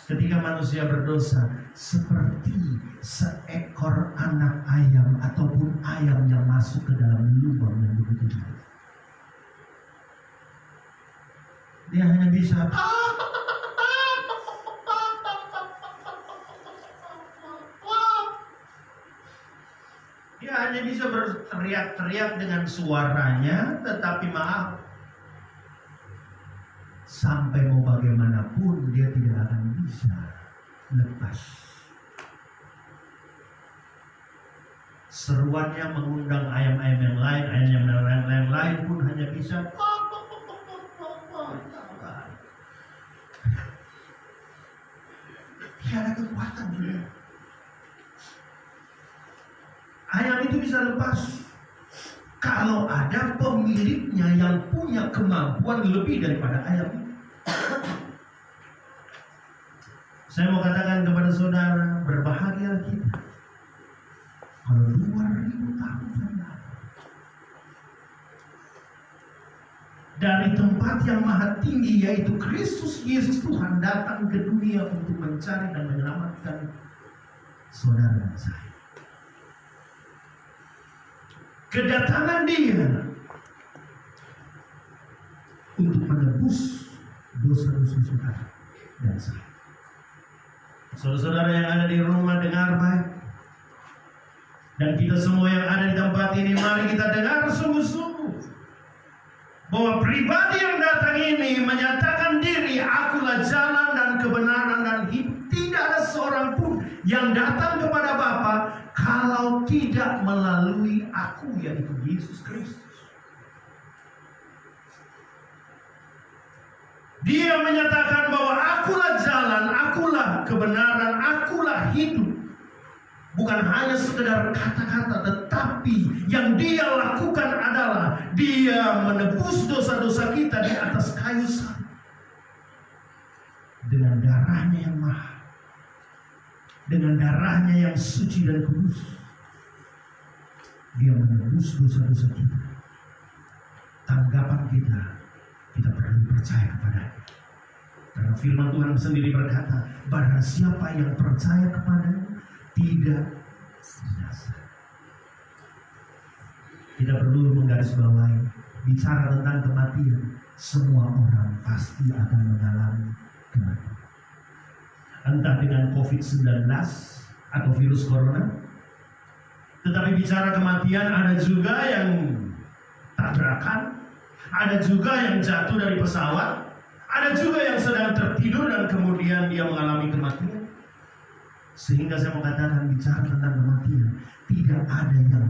ketika manusia berdosa seperti seekor anak ayam ataupun ayam yang masuk ke dalam lubang yang begitu dalam. Dia hanya bisa berteriak-teriak dengan suaranya, tetapi maaf, sampai mau bagaimanapun dia tidak akan bisa lepas. Seruannya mengundang ayam-ayam yang lain, ayam yang lain pun hanya bisa tidak ada kekuatan juga. Ayam itu bisa lepas kalau ada pemiliknya yang punya kemampuan lebih daripada ayam itu. Saya mau katakan kepada saudara, berbahagia kita kalau 2000 tahun yang lalu dari tempat yang maha tinggi, yaitu Kristus Yesus Tuhan, datang ke dunia untuk mencari dan menyelamatkan saudara dan saya. Kedatangan Dia untuk menebus dosa-dosa saudara dan saya. Saudara-saudara yang ada di rumah, dengar baik. Dan kita semua yang ada di tempat ini, mari kita dengar sungguh-sungguh. bahwa pribadi yang datang ini menyatakan diri, akulah jalan dan kebenaran dan hidup. Tidak ada seorang pun yang datang kepada Bapa kalau tidak melalui aku, yaitu Yesus Kristus. Dia menyatakan bahwa akulah jalan, akulah kebenaran, akulah hidup. Bukan hanya sekedar kata-kata, tetapi yang dia lakukan adalah dia menebus dosa-dosa kita di atas kayu salib dengan darahnya yang mahal, dengan darahnya yang suci dan kudus. Dia menebus dosa-dosa kita. Tanggapan kita perlu percaya kepadanya. Karena firman Tuhan sendiri berkata, barang siapa yang percaya kepadanya tidak binasa. Tidak perlu menggarisbawahi, bicara tentang kematian, semua orang pasti akan mengalami kematian. Entah dengan COVID-19 atau virus corona. Tetapi bicara kematian, ada juga yang tabrakan, ada juga yang jatuh dari pesawat, ada juga yang sedang tertidur dan kemudian dia mengalami kematian. Sehingga saya mau katakan, bicara tentang kematian, tidak ada yang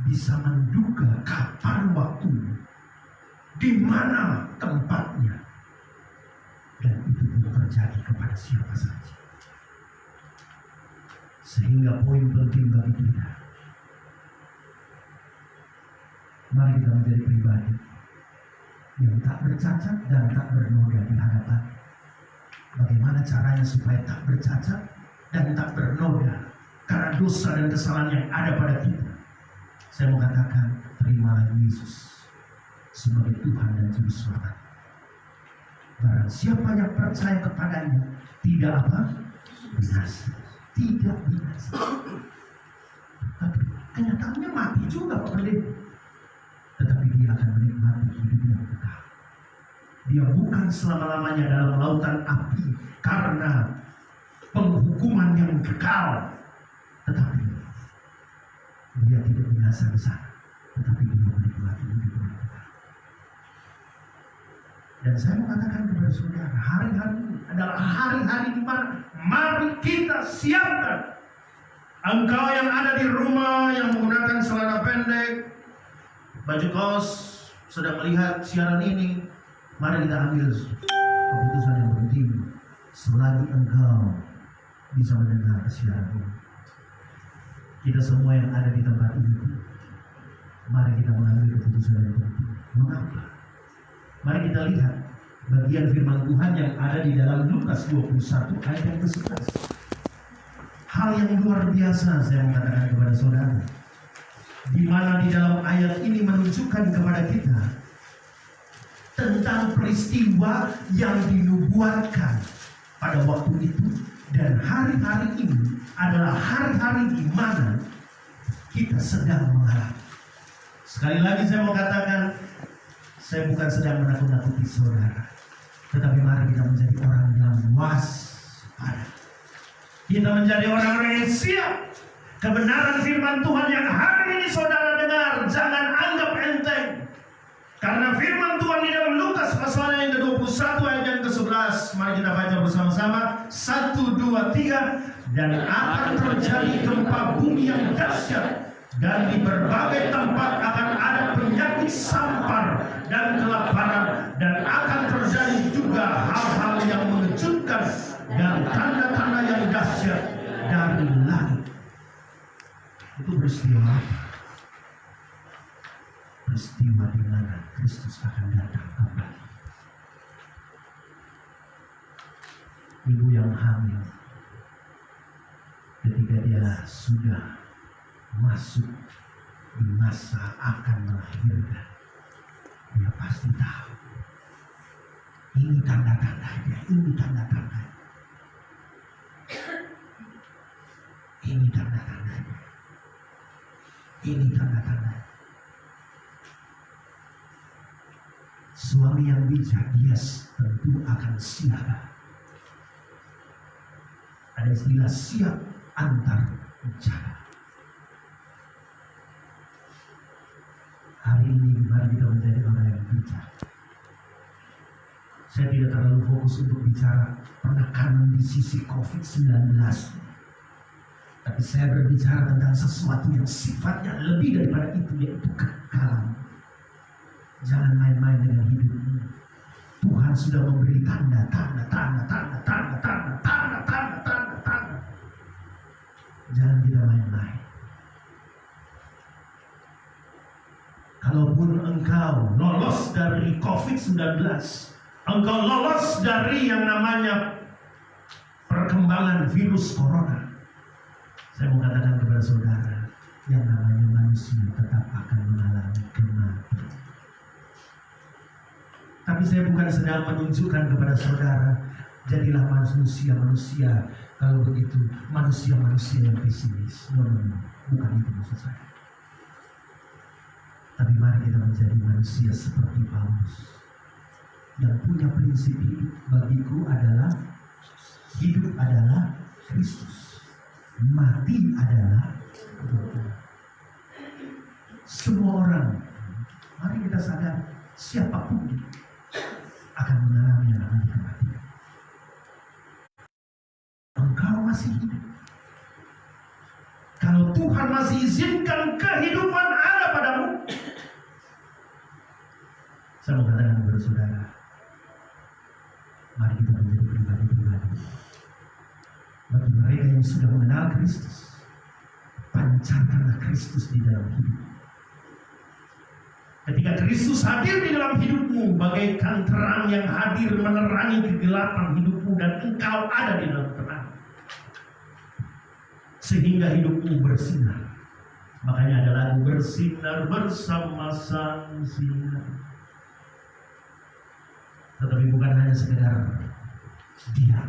bisa menduga kapan waktunya, di mana tempatnya, dan itu pun terjadi kepada siapa saja. Sehingga poin penting bagi kita, mari kita menjadi pribadi yang tak bercacat dan tak bernoda di hadapan. Bagaimana caranya supaya tak bercacat dan tak bernoda karena dosa dan kesalahan yang ada pada kita? Saya mau katakan, terimalah Yesus sebagai Tuhan dan Juru Selamat. Barang siapa yang percaya kepadanya tidak apa? Binasa. Tidak binasa. Tapi kenyataannya mati juga Pak Pendeta. Tetapi dia akan menikmati hidup yang kekal. Dia bukan selama-lamanya dalam lautan api karena penghukuman yang kekal, tetapi dia tidak binasa di sana, tetapi dia menikmati hidup yang kekal. Dan saya mengatakan kepada saudara, hari-hari ini adalah hari-hari di mana mari kita siapkan. Engkau yang ada di rumah yang menggunakan celana pendek, baju kaos, sedang melihat siaran ini, mari kita ambil keputusan yang penting selagi engkau bisa mendengar siaran ini. Kita semua yang ada di tempat ini, mari kita mengambil keputusan yang penting. Mengapa? Mari kita lihat bagian firman Tuhan yang ada di dalam Lukas 21 ayat yang ke-11. Hal yang luar biasa saya mengatakan kepada saudara, di mana di dalam ayat ini menunjukkan kepada kita tentang peristiwa yang dinubuatkan pada waktu itu, dan hari-hari ini adalah hari-hari di mana kita sedang mengalami. Sekali lagi saya mau katakan, saya bukan sedang menakut-nakuti saudara, tetapi mari kita menjadi orang yang waspada. Kita menjadi orang-orang yang siap. Kebenaran firman Tuhan yang hari ini saudara dengar, jangan anggap enteng. Karena firman Tuhan di dalam Lukas pasal yang ke-21 ayat yang ke-11. Mari kita baca bersama-sama. 1, 2, 3. Dan akan terjadi gempa bumi yang dahsyat, dan di berbagai tempat akan ada penyakit sampar dan kelaparan, dan akan terjadi juga hal-hal yang mengejutkan dan tanda-tanda yang dahsyat dari langit. Itu peristiwa apa? Peristiwa di mana Kristus akan datang kembali. Ibu yang hamil, ketika dia sudah masuk di masa akan melahirkan, dia pasti tahu ini tanda-tandanya, ini tanda-tandanya, ini tanda-tandanya, ini tanda-tandanya. Suami yang bijak, dia tentu akan siaga. Ada istilah siap antar jaga. Hari ini mari kita menjadi orang yang bijak. Saya tidak terlalu fokus untuk bicara penekanan di sisi COVID-19. Tapi saya berbicara tentang sesuatu yang sifatnya lebih daripada itu, yaitu kekekalan. Jangan main-main dengan hidupmu. Tuhan sudah memberi tanda. Jangan kita main-main. Kalaupun engkau lolos dari COVID-19, engkau lolos dari yang namanya perkembangan virus corona, saya mau katakan kepada saudara, yang namanya manusia tetap akan mengalami kematian. Tapi saya bukan sedang menunjukkan kepada saudara, jadilah manusia-manusia, kalau begitu manusia-manusia yang pesimis. No, bukan itu maksud saya. Tapi mari kita menjadi manusia seperti Paulus, yang punya prinsip hidup. Bagiku adalah hidup adalah Kristus, mati adalah kebutuhan. Semua orang, mari kita sadar, siapapun akan mengalami yang namanya kematian. Engkau masih hidup. Kalau Tuhan masih izinkan kehidupan ada padamu, saya mau katakan kepada saudara, mari kita menjadi pribadi-pribadi. Bagi mereka yang sudah mengenal Kristus, pancarkanlah Kristus di dalam hidup. Ketika Kristus hadir di dalam hidupmu, bagaikan terang yang hadir menerangi kegelapan hidupmu, dan engkau ada di dalam terang, sehingga hidupmu bersinar. Makanya ada lagu bersinar bersama sang sinar. Tetapi bukan hanya sekedar diam,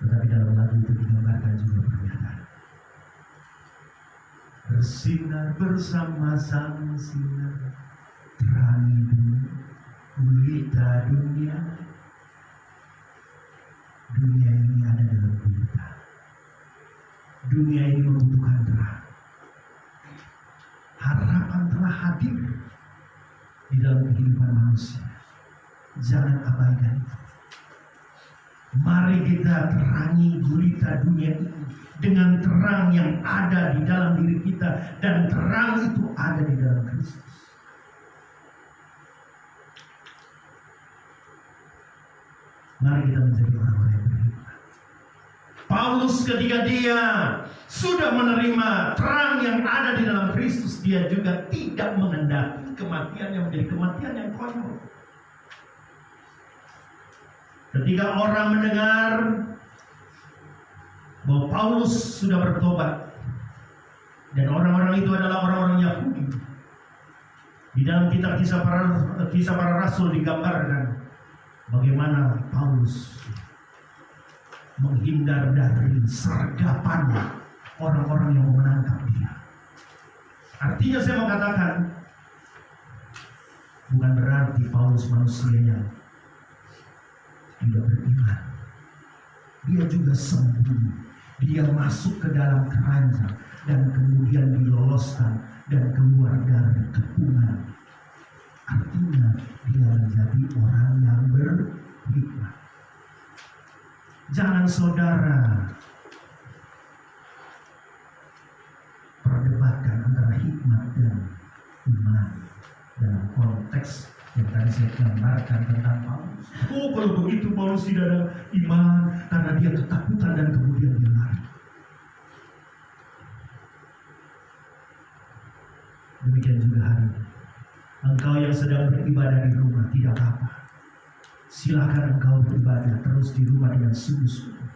tetapi dalam lagu itu digambarkan juga pernyataan. Bersinar bersama sang sinar, terangi gulita dunia. Dunia ini ada dalam gulita. Dunia ini membutuhkan terang. Harapan telah hadir di dalam kehidupan manusia. Jangan abaikan itu. Mari kita terangi gulita dunia ini dengan terang yang ada di dalam diri kita, dan terang itu ada di dalam Kristus. Mari kita menjadi orang-orang yang berhikmat. Paulus ketika dia sudah menerima terang yang ada di dalam Kristus, dia juga tidak mengendaki kematian yang menjadi kematian yang konyol. Ketika orang mendengar bahwa Paulus sudah bertobat, dan orang-orang itu adalah orang-orang Yahudi, di dalam kitab kisah para rasul digambarkan bagaimana Paulus menghindar dari sergapan orang-orang yang mau menangkap dia. Artinya saya mau katakan, bukan berarti Paulus manusia yang tidak beriman. Dia juga sembunyi. Dia masuk ke dalam keranjang dan kemudian diloloskan dan keluar dari kepungan. Artinya dia menjadi orang yang berhikmat. Jangan saudara perdebatkan antara hikmat dan iman dalam konteks yang tadi saya gambarkan tentang Paulus. Oh, kalau begitu Paulus tidak ada iman karena dia ketakutan dan kemudian dia lari. Demikian juga hari ini. Engkau yang sedang beribadah di rumah, tidak apa-apa. Silakan engkau beribadah terus di rumah dengan sungguh-sungguh.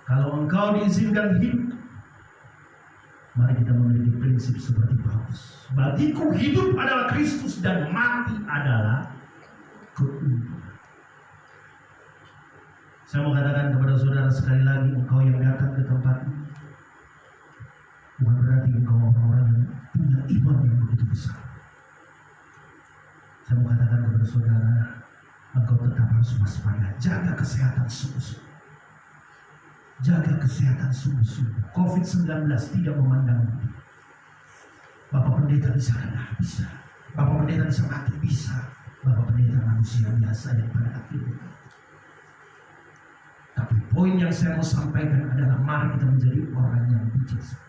Kalau engkau diizinkan hidup, mari kita memiliki prinsip seperti Paulus. Bagiku hidup adalah Kristus dan mati adalah keuntungan. Saya mau katakan kepada saudara sekali lagi, engkau yang datang ke tempat ini, bukan berarti engkau orang-orang yang punya iman yang begitu besar. Saya mau katakan kepada saudara, engkau tetap harus waspada. Jaga kesehatan sungguh-sungguh. Jaga kesehatan sungguh-sungguh. COVID-19 tidak memandang budi. Bapak pendeta bisa kena, bisa. Bapak pendeta bisa mati, bisa. Bapak pendeta manusia biasa yang pada akhirnya. Tapi poin yang saya mau sampaikan adalah mari kita menjadi orang yang bijaksana.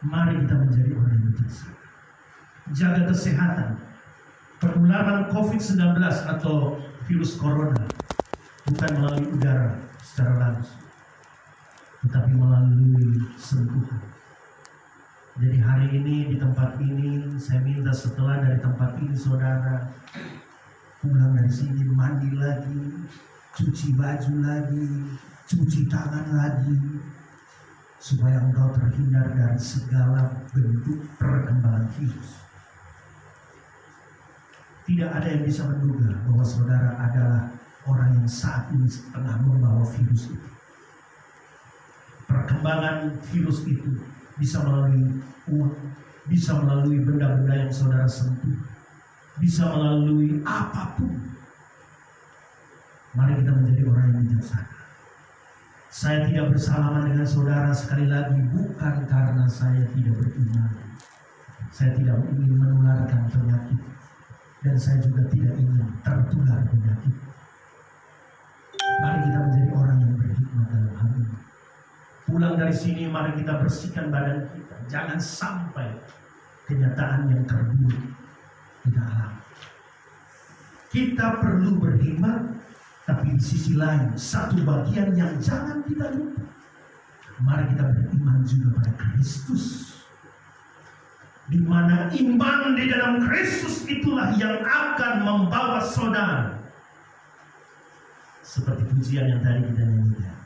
Mari kita menjadi orang yang bijaksana. Jaga kesehatan. Penularan COVID-19 atau virus corona bukan melalui udara secara langsung, tetapi melalui sentuhan. Jadi hari ini di tempat ini saya minta setelah dari tempat ini saudara pulang dari sini mandi lagi, cuci baju lagi, cuci tangan lagi, supaya engkau terhindar dari segala bentuk perkembangan virus. Tidak ada yang bisa menduga bahwa saudara adalah orang yang saat ini tengah membawa virus itu. Perkembangan virus itu bisa melalui uang, bisa melalui benda-benda yang saudara sentuh, bisa melalui apapun. Mari kita menjadi orang yang bijaksana. Saya tidak bersalaman dengan saudara sekali lagi bukan karena saya tidak beriman. Saya tidak ingin menularkan penyakit. Dan saya juga tidak ingin tertular penyakit. Mari kita menjadi orang yang berhikmat dalam hal ini. Pulang dari sini mari kita bersihkan badan kita. Jangan sampai kenyataan yang terburuk kita alami. Kita perlu berhikmat, tapi di sisi lain satu bagian yang jangan kita lupa. Mari kita beriman juga pada Kristus. Di mana iman di dalam Kristus itulah yang akan membawa saudara. Seperti pujian yang tadi kita nyanyikan.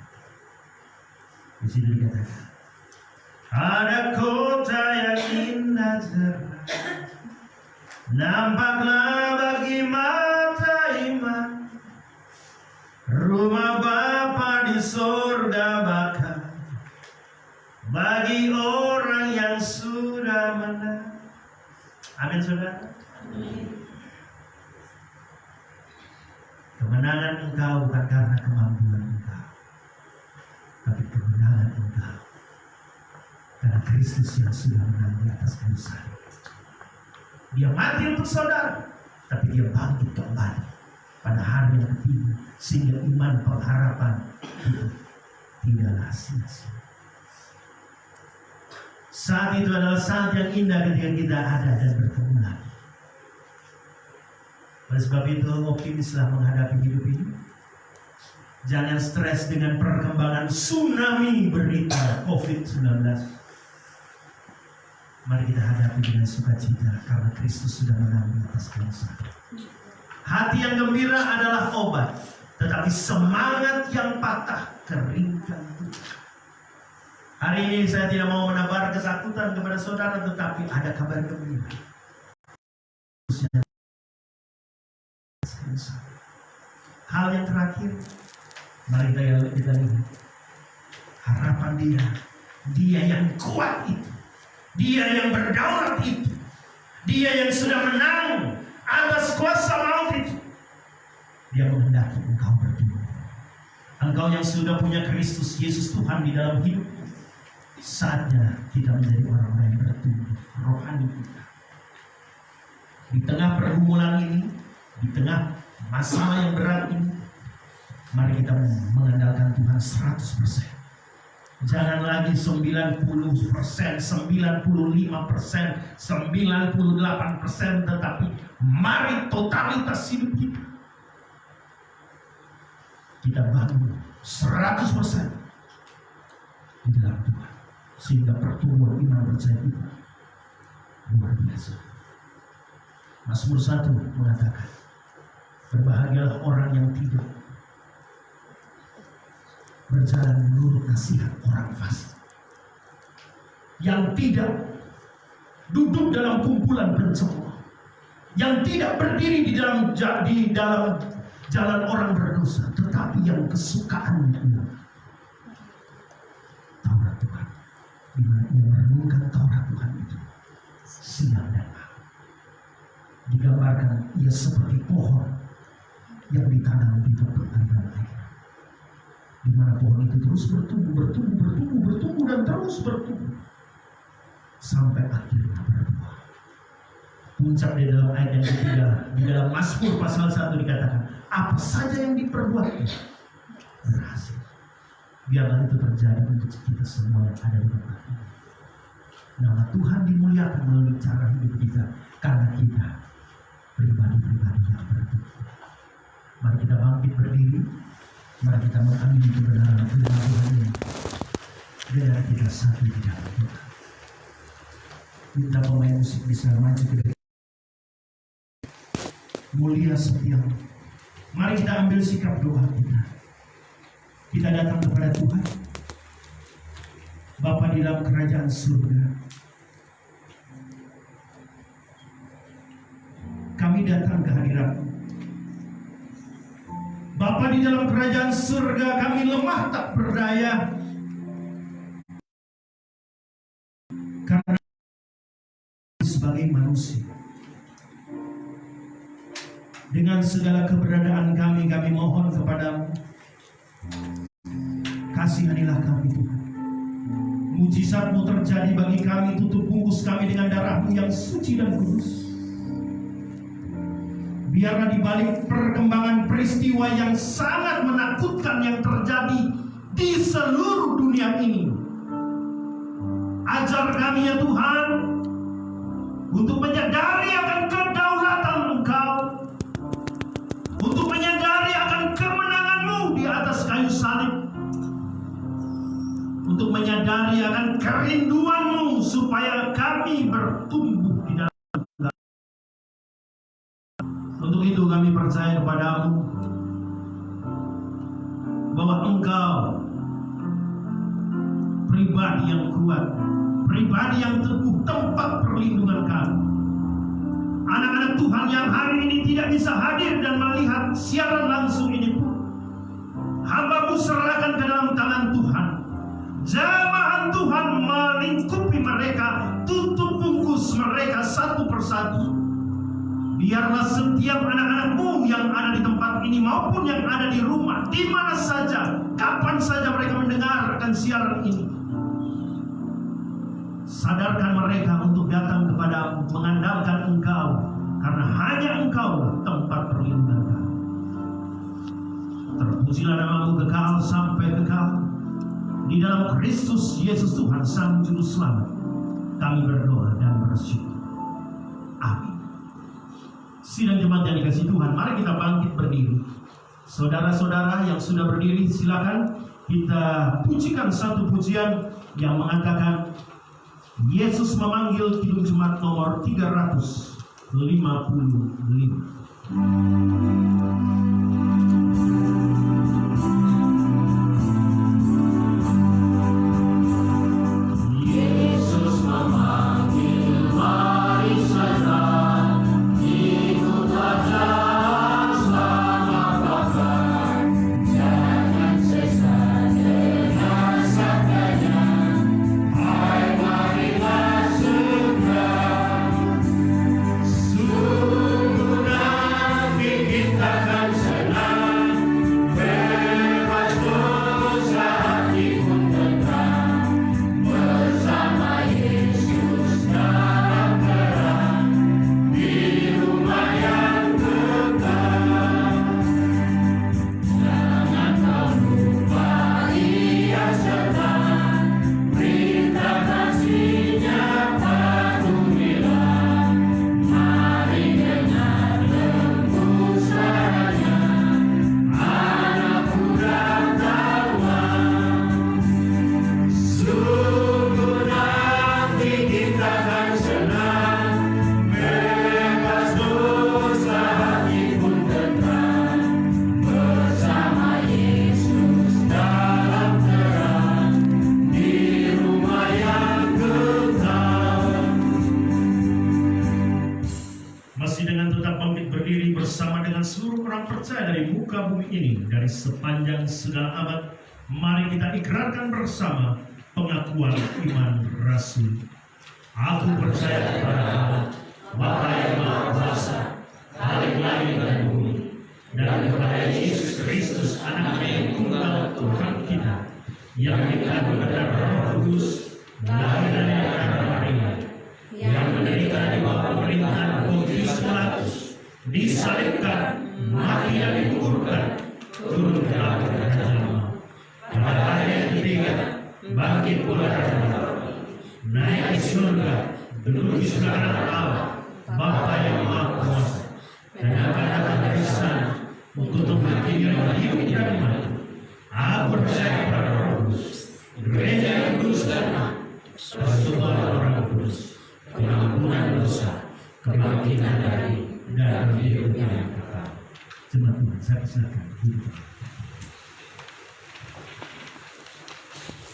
Di sini dikatakan, ada kota yang indah cerah, nampaklah bagi mata iman, rumah Bapa di surga bakal bagi orang yang sudah menang. Amin saudara. Kemenangan engkau bukan karena kemampuan engkau, tapi kemenangan engkau karena Kristus yang sudah menang di atas kayu salib. Dia mati untuk saudara, tapi dia bangkit kembali pada hari yang ketiga, sehingga iman pengharapan kita tidaklah sia-sia. Saat itu adalah saat yang indah ketika kita ada dan bertemu lagi. Oleh sebab itu optimislah menghadapi hidup ini. Jangan stres dengan perkembangan tsunami berita COVID-19. Mari kita hadapi dengan sukacita karena Kristus sudah menang di atas kayu salib. Hati yang gembira adalah obat, tetapi semangat yang patah keringkan tubuh. Hari ini saya tidak mau menebar ketakutan kepada saudara, tetapi ada kabar gembira. Hal yang terakhir, mari kita lihat harapan dia yang kuat itu, dia yang berdaulat itu, dia yang sudah menang atas kuasa maut itu. Dia menghendaki engkau bertumbuh. Engkau yang sudah punya Kristus Yesus Tuhan di dalam hidup, saatnya kita menjadi orang-orang yang bertumbuh rohani kita. Di tengah pergumulan ini, di tengah masalah yang berat ini, mari kita mengandalkan Tuhan 100%. Jangan lagi 90%, 95%, 98%, tetapi mari totalitas hidup kita. Kita bangun 100% di dalam Tuhan. Sehingga pertumbuhan iman percaya kita luar biasa. Mazmur 1 mengatakan, berbahagialah orang yang tidak berjalan menurut nasihat orang fasik, yang tidak duduk dalam kumpulan pencemooh, yang tidak berdiri di dalam jalan orang berdosa, tetapi yang kesukaannya ialah Taurat Tuhan. Di mana ia merenungkan Taurat Tuhan itu siang dan malam. Digambarkan ia seperti pohon yang ditanam di tempat aliran air, di mana pohon itu terus bertumbuh dan terus bertumbuh, sampai akhirnya berbuah. Puncak di dalam ayat yang ketiga, di dalam Mazmur pasal 1 dikatakan, apa saja yang diperbuatnya berhasil. Biarlah itu terjadi untuk kita semua yang ada di tempat ini. Nama Tuhan dimuliakan melalui cara hidup kita, karena kita pribadi-pribadi yang bertumbuh. Mari kita bangkit berdiri, mari kita mengamini kebenaran firman Tuhan ini. Biar kita satu di dalam Tuhan. Minta pemain musik bisa maju ke depan. Mulia setiamu. Mari kita ambil sikap doa kita. Kita datang kepada Tuhan. Bapa di dalam kerajaan surga, kami datang ke hadirat-Mu. Bapa di dalam kerajaan surga, kami lemah tak berdaya. Karena sebagai manusia, dengan segala keberadaan kami mohon kepada-Mu, kasihanilah kami Tuhan. Mujizat-Mu terjadi bagi kami, tutup bungkus kami dengan darah-Mu yang suci dan kudus. Biarlah di balik perkembangan peristiwa yang sangat menakutkan yang terjadi di seluruh dunia ini, ajar kami ya Tuhan untuk menyadari akan kedaulatan Engkau, untuk menyadari akan kemenangan-Mu di atas kayu salib, untuk menyadari akan kerinduan-Mu supaya kami bertumbuh di dalam. Untuk itu kami percaya kepada-Mu bahwa Engkau pribadi yang kuat, pribadi yang teguh, tempat perlindungan kami. Anak-anak Tuhan yang hari ini tidak bisa hadir dan melihat siaran langsung ini pun, hamba-Mu serahkan ke dalam tangan Tuhan. Jamahan Tuhan melingkupi mereka, tutup bungkus mereka satu persatu. Biarlah setiap anak-anak-Mu yang ada di tempat ini maupun yang ada di rumah, di mana saja, kapan saja mereka mendengarkan siaran ini, sadarkan mereka untuk datang kepada mengandalkan Engkau, karena hanya Engkau tempat perlindungan kami. Terpujilah nama-Mu kekal sampai kekal. Di dalam Kristus Yesus Tuhan Sang Juru Selamat, kami berdoa dan bersyukur. Amin. Sidang jemaat yang dikasihi Tuhan, mari kita bangkit berdiri. Saudara-saudara yang sudah berdiri, silakan kita pujikan satu pujian yang mengatakan Yesus memanggil, Kidung Jemaat nomor 355. Dari sepanjang segala abad, mari kita ikrarkan bersama pengakuan iman Rasul. Aku percaya kepada Allah, Bapa yang Maha Kuasa, Khalik langit dan bumi, dan kepada Yesus Kristus, Anaknya yang tunggal Tuhan kita, yang dikandung dari Roh Kudus, lahir dari Maria, disalibkan, mati dan dikuburkan, turun ke dalam kerajaan Allah. Pada hari yang ketiga, bangkit pula dari maut, naik ke surga, duduk di sebelah kanan Allah, Bapa yang Maha Kuasa, dan akan datang dari sana untuk menghakimi orang hidup dan mati. Aku percaya pada Roh Kudus, gereja yang kudus dan persekutuan orang kudus, pengampunan dosa, kebangkitan dari dan hidup yang kekal. Jemaat Tuhan, saya persilakan duduk.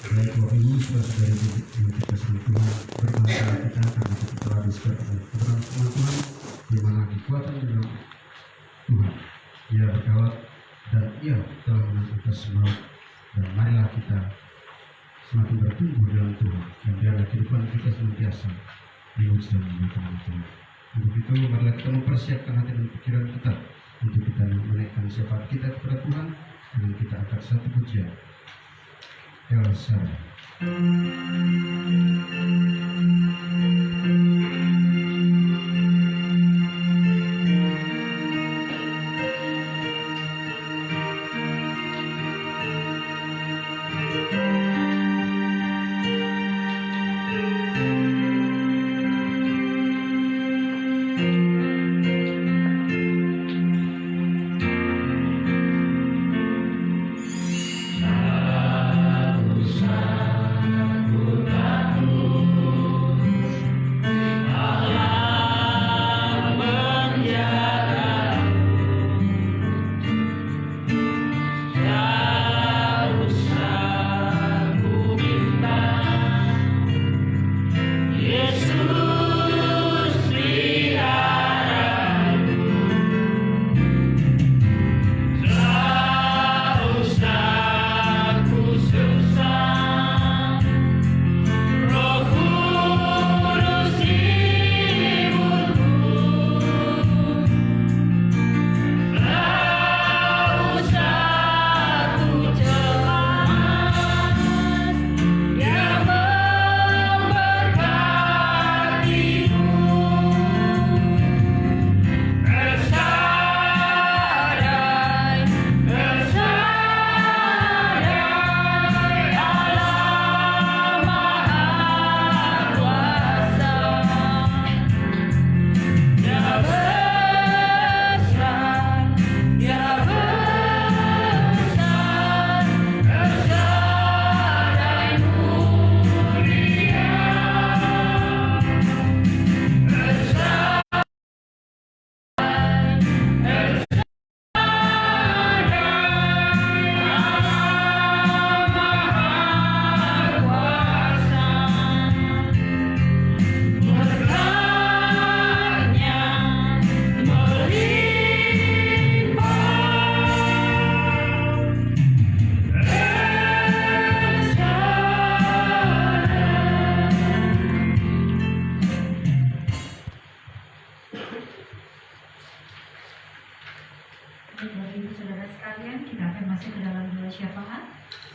Baik Bapak Ibu, saudara yang kita sembah berbahagia kita karena kita telah disertai kebenaran firman Tuhan, di mana kekuatan di dalam Tuhan, Ia berkawat dan Ia telah menanggung kita semua. Dan marilah kita semakin bertumbuh dalam Tuhan dan biarlah kehidupan kita senantiasa diuji dan memuliakan Tuhan. Untuk itu marilah kita mempersiapkan hati dan pikiran kita untuk kita menaikkan syafaat kita kepada Tuhan dengan kita angkat satu pujian. El Shaddai.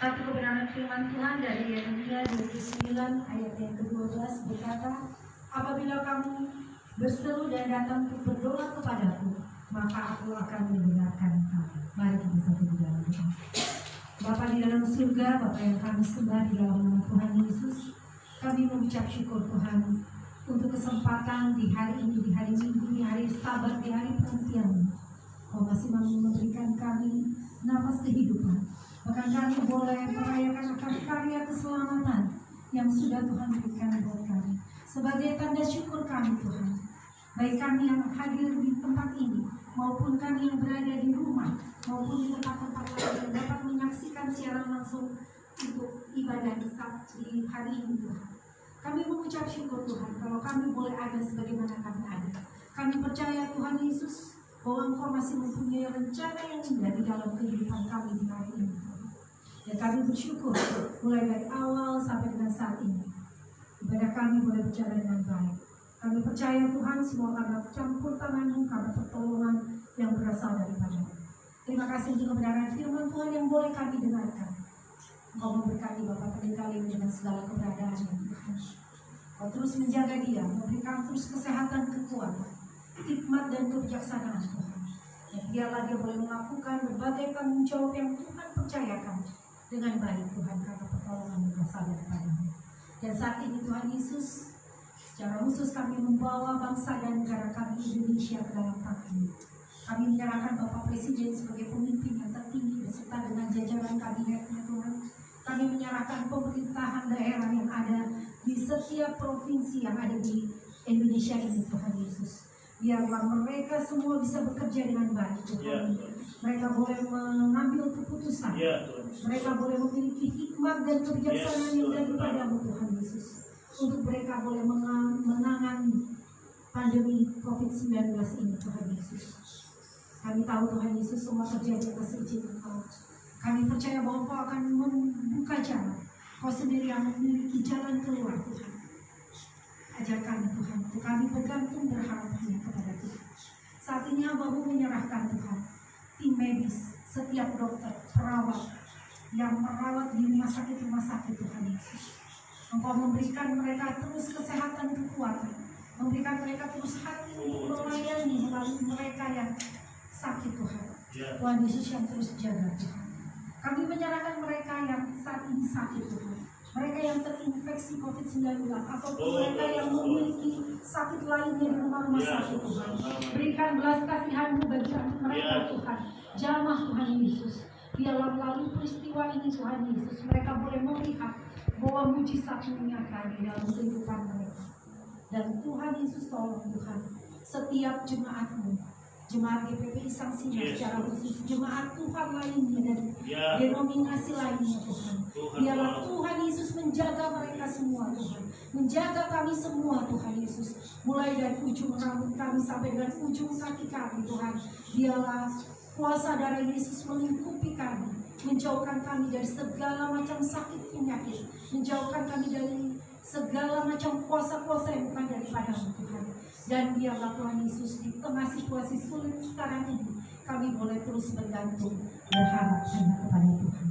Satu kebenaran firman Tuhan dari Yeremia 29 ayat yang ke-12 berkata, apabila kamu berseru dan datang untuk berdoa kepadaku, maka aku akan mendengarkan kamu. Mari kita satu di dalam doa. Bapa di dalam surga, Bapa yang kami sembah di dalam nama Tuhan Yesus, kami mengucap syukur Tuhan untuk kesempatan di hari ini, di hari Minggu, di hari Sabat, di hari penantian. Kau masih mau memberikan kami nafas kehidupan. Bahkan kami boleh merayakan akan karya keselamatan yang sudah Tuhan berikan buat kami. Sebagai tanda syukur kami Tuhan, baik kami yang hadir di tempat ini, maupun kami yang berada di rumah, maupun di tempat-tempat lain yang dapat menyaksikan siaran langsung untuk ibadah di hari ini Tuhan. Kami mengucap syukur Tuhan kalau kami boleh ada sebagaimana kami ada. Kami percaya Tuhan Yesus bahwa Engkau masih mempunyai rencana yang indah di dalam kehidupan kami di hari ini. Dan kami bersyukur mulai dari awal sampai dengan saat ini ibadah kami boleh berjalan dengan baik. Kami percaya Tuhan semua karena campur tangan-Mu, karena pertolongan yang berasal daripada-Mu. Terima kasih untuk kebenaran firman Tuhan yang boleh kami dengarkan. Engkau memberkati Bapak Pendeta dengan segala keberadaan Tuhan. Kau terus menjaga dia, memberikan terus kesehatan, kekuatan, hikmat dan kebijaksanaan Tuhan. Dan biarlah dia boleh melakukan berbagai tanggung jawab yang Tuhan percayakan dengan baik Tuhan, karena pertolongan yang berasal daripadamu. Dan saat ini Tuhan Yesus, secara khusus kami membawa bangsa dan negara kami Indonesia ke dalam tangan-Mu. Kami menyerahkan Bapak Presiden sebagai pemimpin yang tertinggi beserta dengan jajaran kabinetnya Tuhan. Kami menyerahkan pemerintahan daerah yang ada di setiap provinsi yang ada di Indonesia ini Tuhan Yesus. Biarlah mereka semua bisa bekerja dengan baik Tuhan. Mereka boleh mengambil keputusan. Mereka boleh memiliki hikmat dan kebijaksanaan yang daripadamu Tuhan Yesus. Untuk mereka boleh menangani pandemi COVID-19 ini Tuhan Yesus. Kami tahu Tuhan Yesus semua terjadi atas izin Engkau. Kami percaya bahwa Engkau akan membuka jalan. Kau sendiri yang memiliki jalan keluar Tuhan. Ajar kami Tuhan, untuk kami bergantung berharap hanya kepada Tuhan. Saat ini hamba-Mu menyerahkan Tuhan, tim medis, setiap dokter, perawat yang merawat di rumah sakit Tuhan Yesus. Engkau memberikan mereka terus kesehatan kekuatan, memberikan mereka terus hati melayani melalui mereka yang sakit Tuhan. Tuhan Yesus yang terus jaga Tuhan. Kami menyerahkan mereka yang saat ini sakit Tuhan. Mereka yang terinfeksi COVID-19 ataupun mereka yang memiliki sakit lainnya di rumah-rumah sakit Tuhan. Berikan belas kasihan-Mu bagi mereka Tuhan. Jamah Tuhan Yesus. Biarlah melalui peristiwa ini Tuhan Yesus, mereka boleh melihat bahwa mujizat-Mu nyata di dalam kehidupan mereka. Dan Tuhan Yesus tolong Tuhan, setiap jemaat-Mu, jemaat GPPI Sangsinya secara khusus, jemaat Tuhan lainnya dan denominasi lainnya Tuhan. Biarlah Tuhan Yesus menjaga mereka semua Tuhan. Menjaga kami semua Tuhan Yesus. Mulai dari ujung rambut kami sampai dengan ujung kaki kami Tuhan. Biarlah kuasa darah Yesus melingkupi kami. Menjauhkan kami dari segala macam sakit penyakit. Menjauhkan kami dari segala macam kuasa-kuasa yang bukan daripada-Mu Tuhan. Dan biarlah Tuhan Yesus di tengah situasi sulit sekarang ini, kami boleh terus bergantung, berharap hanya kepada Tuhan.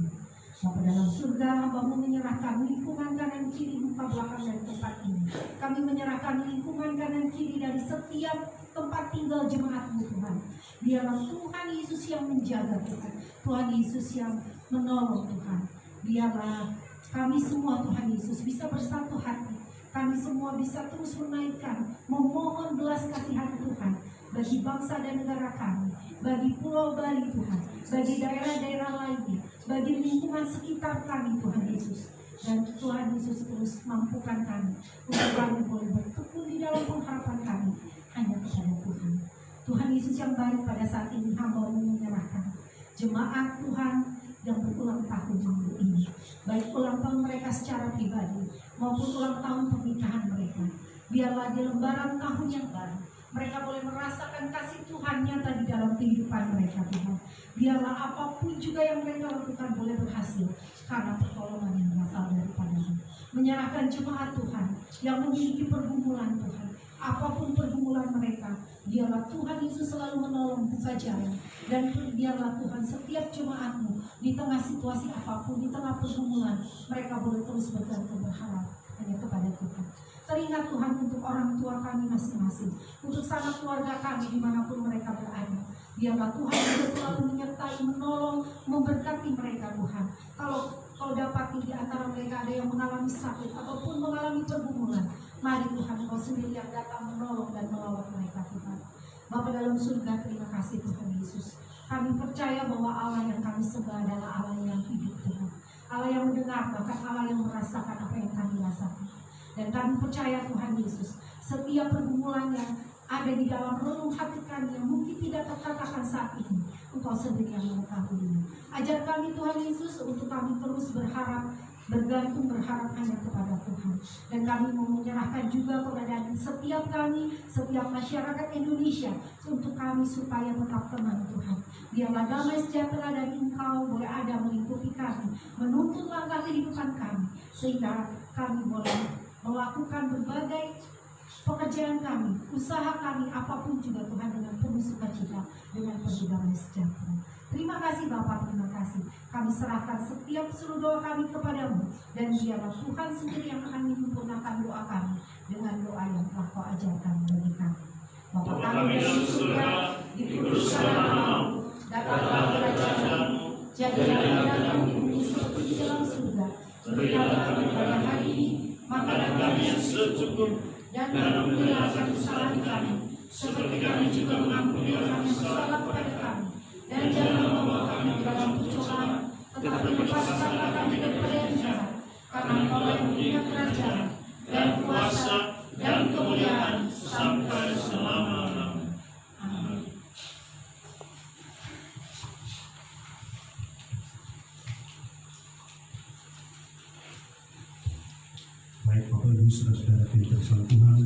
Bapa dalam surga, hamba-Mu menyerahkan lingkungan kanan kiri muka belakang dari tempat ini. Kami menyerahkan lingkungan kanan kiri dari setiap tempat tinggal jemaat-Mu Tuhan. Biarlah Tuhan Yesus yang menjaga Tuhan. Tuhan Yesus yang menolong Tuhan. Biarlah kami semua Tuhan Yesus bisa bersatu hati. Kami semua bisa terus menaikkan, memohon belas kasihan Tuhan bagi bangsa dan negara kami, bagi Pulau Bali Tuhan, bagi daerah-daerah lainnya, bagi lingkungan sekitar kami Tuhan Yesus. Dan Tuhan Yesus terus mampukan kami untuk kami boleh bertekun di dalam pengharapan kami hanya kepada Tuhan. Tuhan Yesus yang baik, pada saat ini hamba-Mu menyerahkan jemaat Tuhan yang berulang tahun minggu ini, baik ulang tahun mereka secara pribadi maupun ulang tahun pernikahan mereka. Biarlah di lembaran tahun yang baru mereka boleh merasakan kasih Tuhan nyata di dalam kehidupan mereka Tuhan. Biarlah apapun juga yang mereka lakukan boleh berhasil karena pertolongan yang berasal daripada-Mu. Menyerahkan jemaat Tuhan yang memiliki pergumulan Tuhan, apapun pergumulan mereka, biarlah Tuhan Yesus selalu menolong buka jalan. Dan biarlah Tuhan setiap jemaat-Mu di tengah situasi apapun, di tengah pergumulan, mereka boleh terus bergantung berharap hanya kepada Tuhan. Teringat Tuhan untuk orang tua kami masing-masing, untuk sanak keluarga kami dimanapun mereka berada. Biarlah Tuhan juga selalu menyertai, menolong, memberkati mereka Tuhan. Kalau dapat di antara mereka ada yang mengalami sakit ataupun mengalami pergumulan, mari Tuhan Kau sendiri yang datang menolong dan melawat mereka Tuhan. Bapa dalam surga, terima kasih Tuhan Yesus. Kami percaya bahwa Allah yang kami sembah adalah Allah yang hidup Tuhan. Allah yang mendengar, bahkan Allah yang merasakan apa yang kami rasakan. Dan kami percaya Tuhan Yesus, setiap pergumulan yang ada di dalam relung hati kami yang mungkin tidak terkatakan saat ini, Engkau sendiri yang mengetahui. Ajar kami Tuhan Yesus untuk kami terus berharap, bergantung, berharap hanya kepada Tuhan. Dan kami mau menyerahkan juga kepada setiap kami, setiap masyarakat Indonesia, untuk kami supaya tetap tenang Tuhan. Biarlah damai sejahtera dari Engkau boleh ada melingkupi kami, menuntun langkah kehidupan kami, sehingga kami boleh melakukan berbagai pekerjaan kami, usaha kami, apapun juga Tuhan dengan penuh sukacita, dengan penuh damai sejahtera. Terima kasih Bapak, terima kasih. Kami serahkan setiap seluruh doa kami kepadamu, dan biarlah Tuhan sendiri yang akan menyempurnakan doa kami dengan doa yang telah Kau ajarkan bagi kami. Bapa kami dalam surga, dikuduskanlah namamu, datanglah kerajaanmu, jadilah kami di bumi seperti di dalam surga. Berilah kami pada hari ini makanan kami yang secukupnya, dan ampunilah kesalahan kami, seperti kami juga mengampuni orang yang bersalah kepada kami. Dan jangan membawa kami ke dalam pencobaan, tetapi lepaskanlah kami daripada yang jahat. Karena Engkau yang punya kerajaan dan kuasa dan kemuliaan sampai selama-lamanya. Amin. Baik Bapak Ibu saudara-saudara pintar salam Tuhan,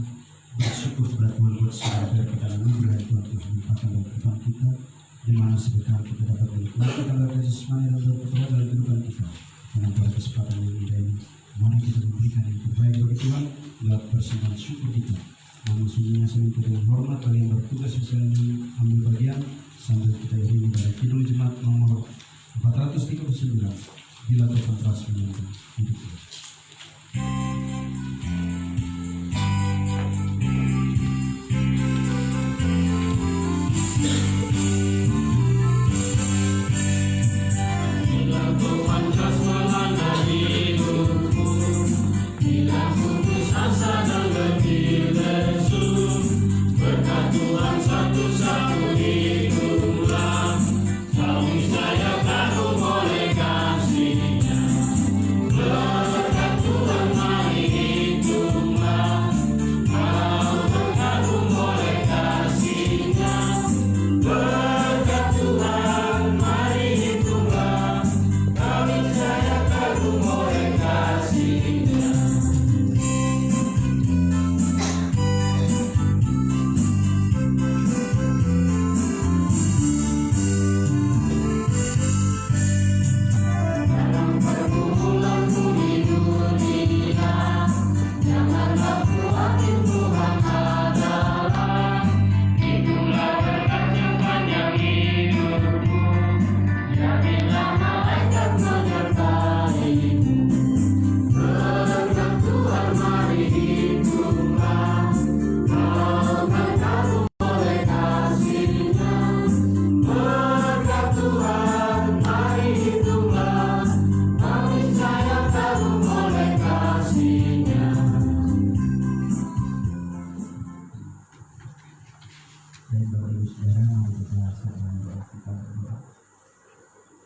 bersyukur kepada Tuhan buat segala kita anugerah Tuhan Tuhan limpahkan dalam kehidupan kita, di mana sedekah kita dapat menikmati tanggal Yesus yang berperan dalam kehidupan kita. Dengan pada kesempatan yang indah ini, mari kita memberikan yang terbaik bagi Tuhan lewat persembahan syukur kita. Namun sungguhnya saya minta dengan hormat bagi yang bertugas bisa ambil bagian sambil kita iringi dari Kidung Jemaat nomor 439 bila Tuhan telah menyambung hidup kita.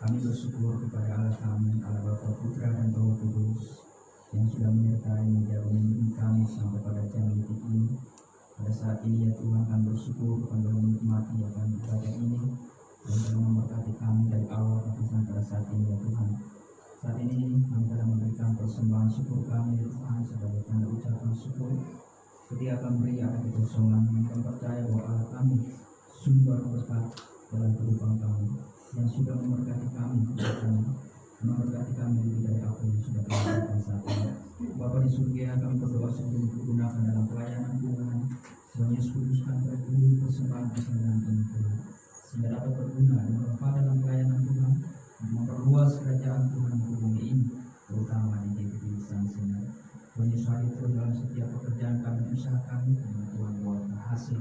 Kami bersyukur kepada Allah kami, Allah Bapa, Putra dan Roh Kudus, yang sudah menyertai menjaga memimpin kami sampai pada jam detik ini. Pada saat ini ya Tuhan, kami bersyukur kepada menikmati akan ibadah ini dan telah memberkati kami dari awal sampai pada saat ini ya Tuhan. Saat ini kami telah memberikan persembahan syukur kami ya Tuhan sebagai tanda ucapan syukur. Ketika kami beri akan kekosongan, kami percaya bahwa Allah kami sumber berkat dalam kehidupan kami, yang sudah memberkati kami, memberkati kami lebih dari apa yang sudah kami lakukan saat ini. Bapa di surga, kami berdoa sebelum digunakan dalam pelayanan Tuhan, semuanya kuduskan terlebih persembahan kesalahan ini Tuhan, sehingga dapat berguna dan bermanfaat dalam pelayanan Tuhan, memperluas kerajaan Tuhan di bumi ini, terutama di GKI Sansinar. Tuhan Yesus hadir dalam setiap pekerjaan kami, usaha kami, dan Tuhan buat berhasil.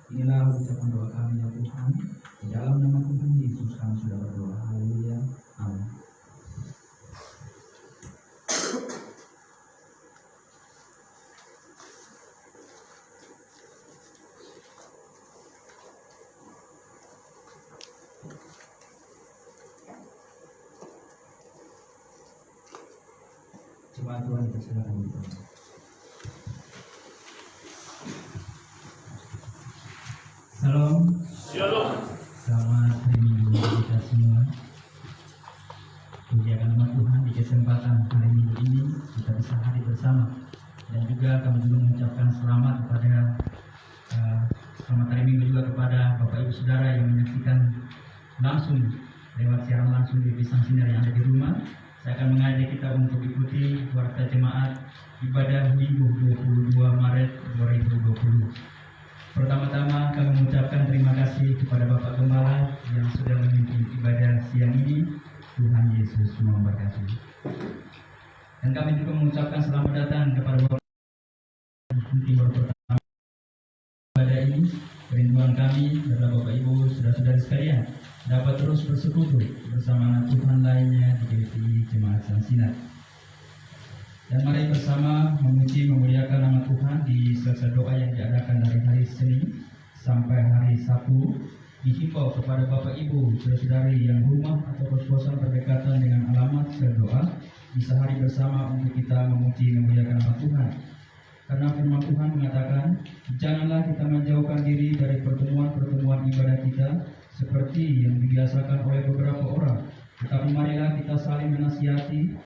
Inilah ucapan doa kami ya Tuhan. Di dalam nama Tuhan Yesus kami sudah berdoa. Haleluya. Amin. Jemaat Tuhan, kita silakan berdoa. Salam. Shalom. Selamat hari Minggu kita semua. Puji akan nama Tuhan, di kesempatan hari Minggu ini kita bisa hadir bersama, dan juga kami juga mengucapkan selamat kepada selamat hari Minggu juga kepada Bapak Ibu Saudara yang menyaksikan langsung lewat siaran langsung di Pisang Sinar yang ada di rumah. Saya akan mengajak kita untuk ikuti warta jemaat ibadah Minggu 22 Maret 2020. Pertama-tama kami mengucapkan terima kasih kepada Bapak Gembala yang sudah memimpin ibadah siang ini. Tuhan Yesus memberkati. Dan kami juga mengucapkan selamat datang kepada Bapak timur pertama ibadah ini. kami adalah Bapak Ibu, saudara-saudari sekalian, dapat terus bersekutu bersama anak Tuhan lainnya di GPI Jemaat Sansinat. Dan mari bersama memuji memuliakan nama Tuhan di selesai doa yang diadakan dari hari Senin sampai hari Sabtu. Dihimbau kepada Bapak Ibu, saudara-saudari yang rumah atau kos-kosan berdekatan dengan alamat sel doa, bisa hari bersama untuk kita memuji memuliakan nama Tuhan. Karena firman Tuhan mengatakan, janganlah kita menjauhkan diri dari pertemuan-pertemuan ibadah kita seperti yang dibiasakan oleh beberapa orang, tetapi marilah kita saling menasihati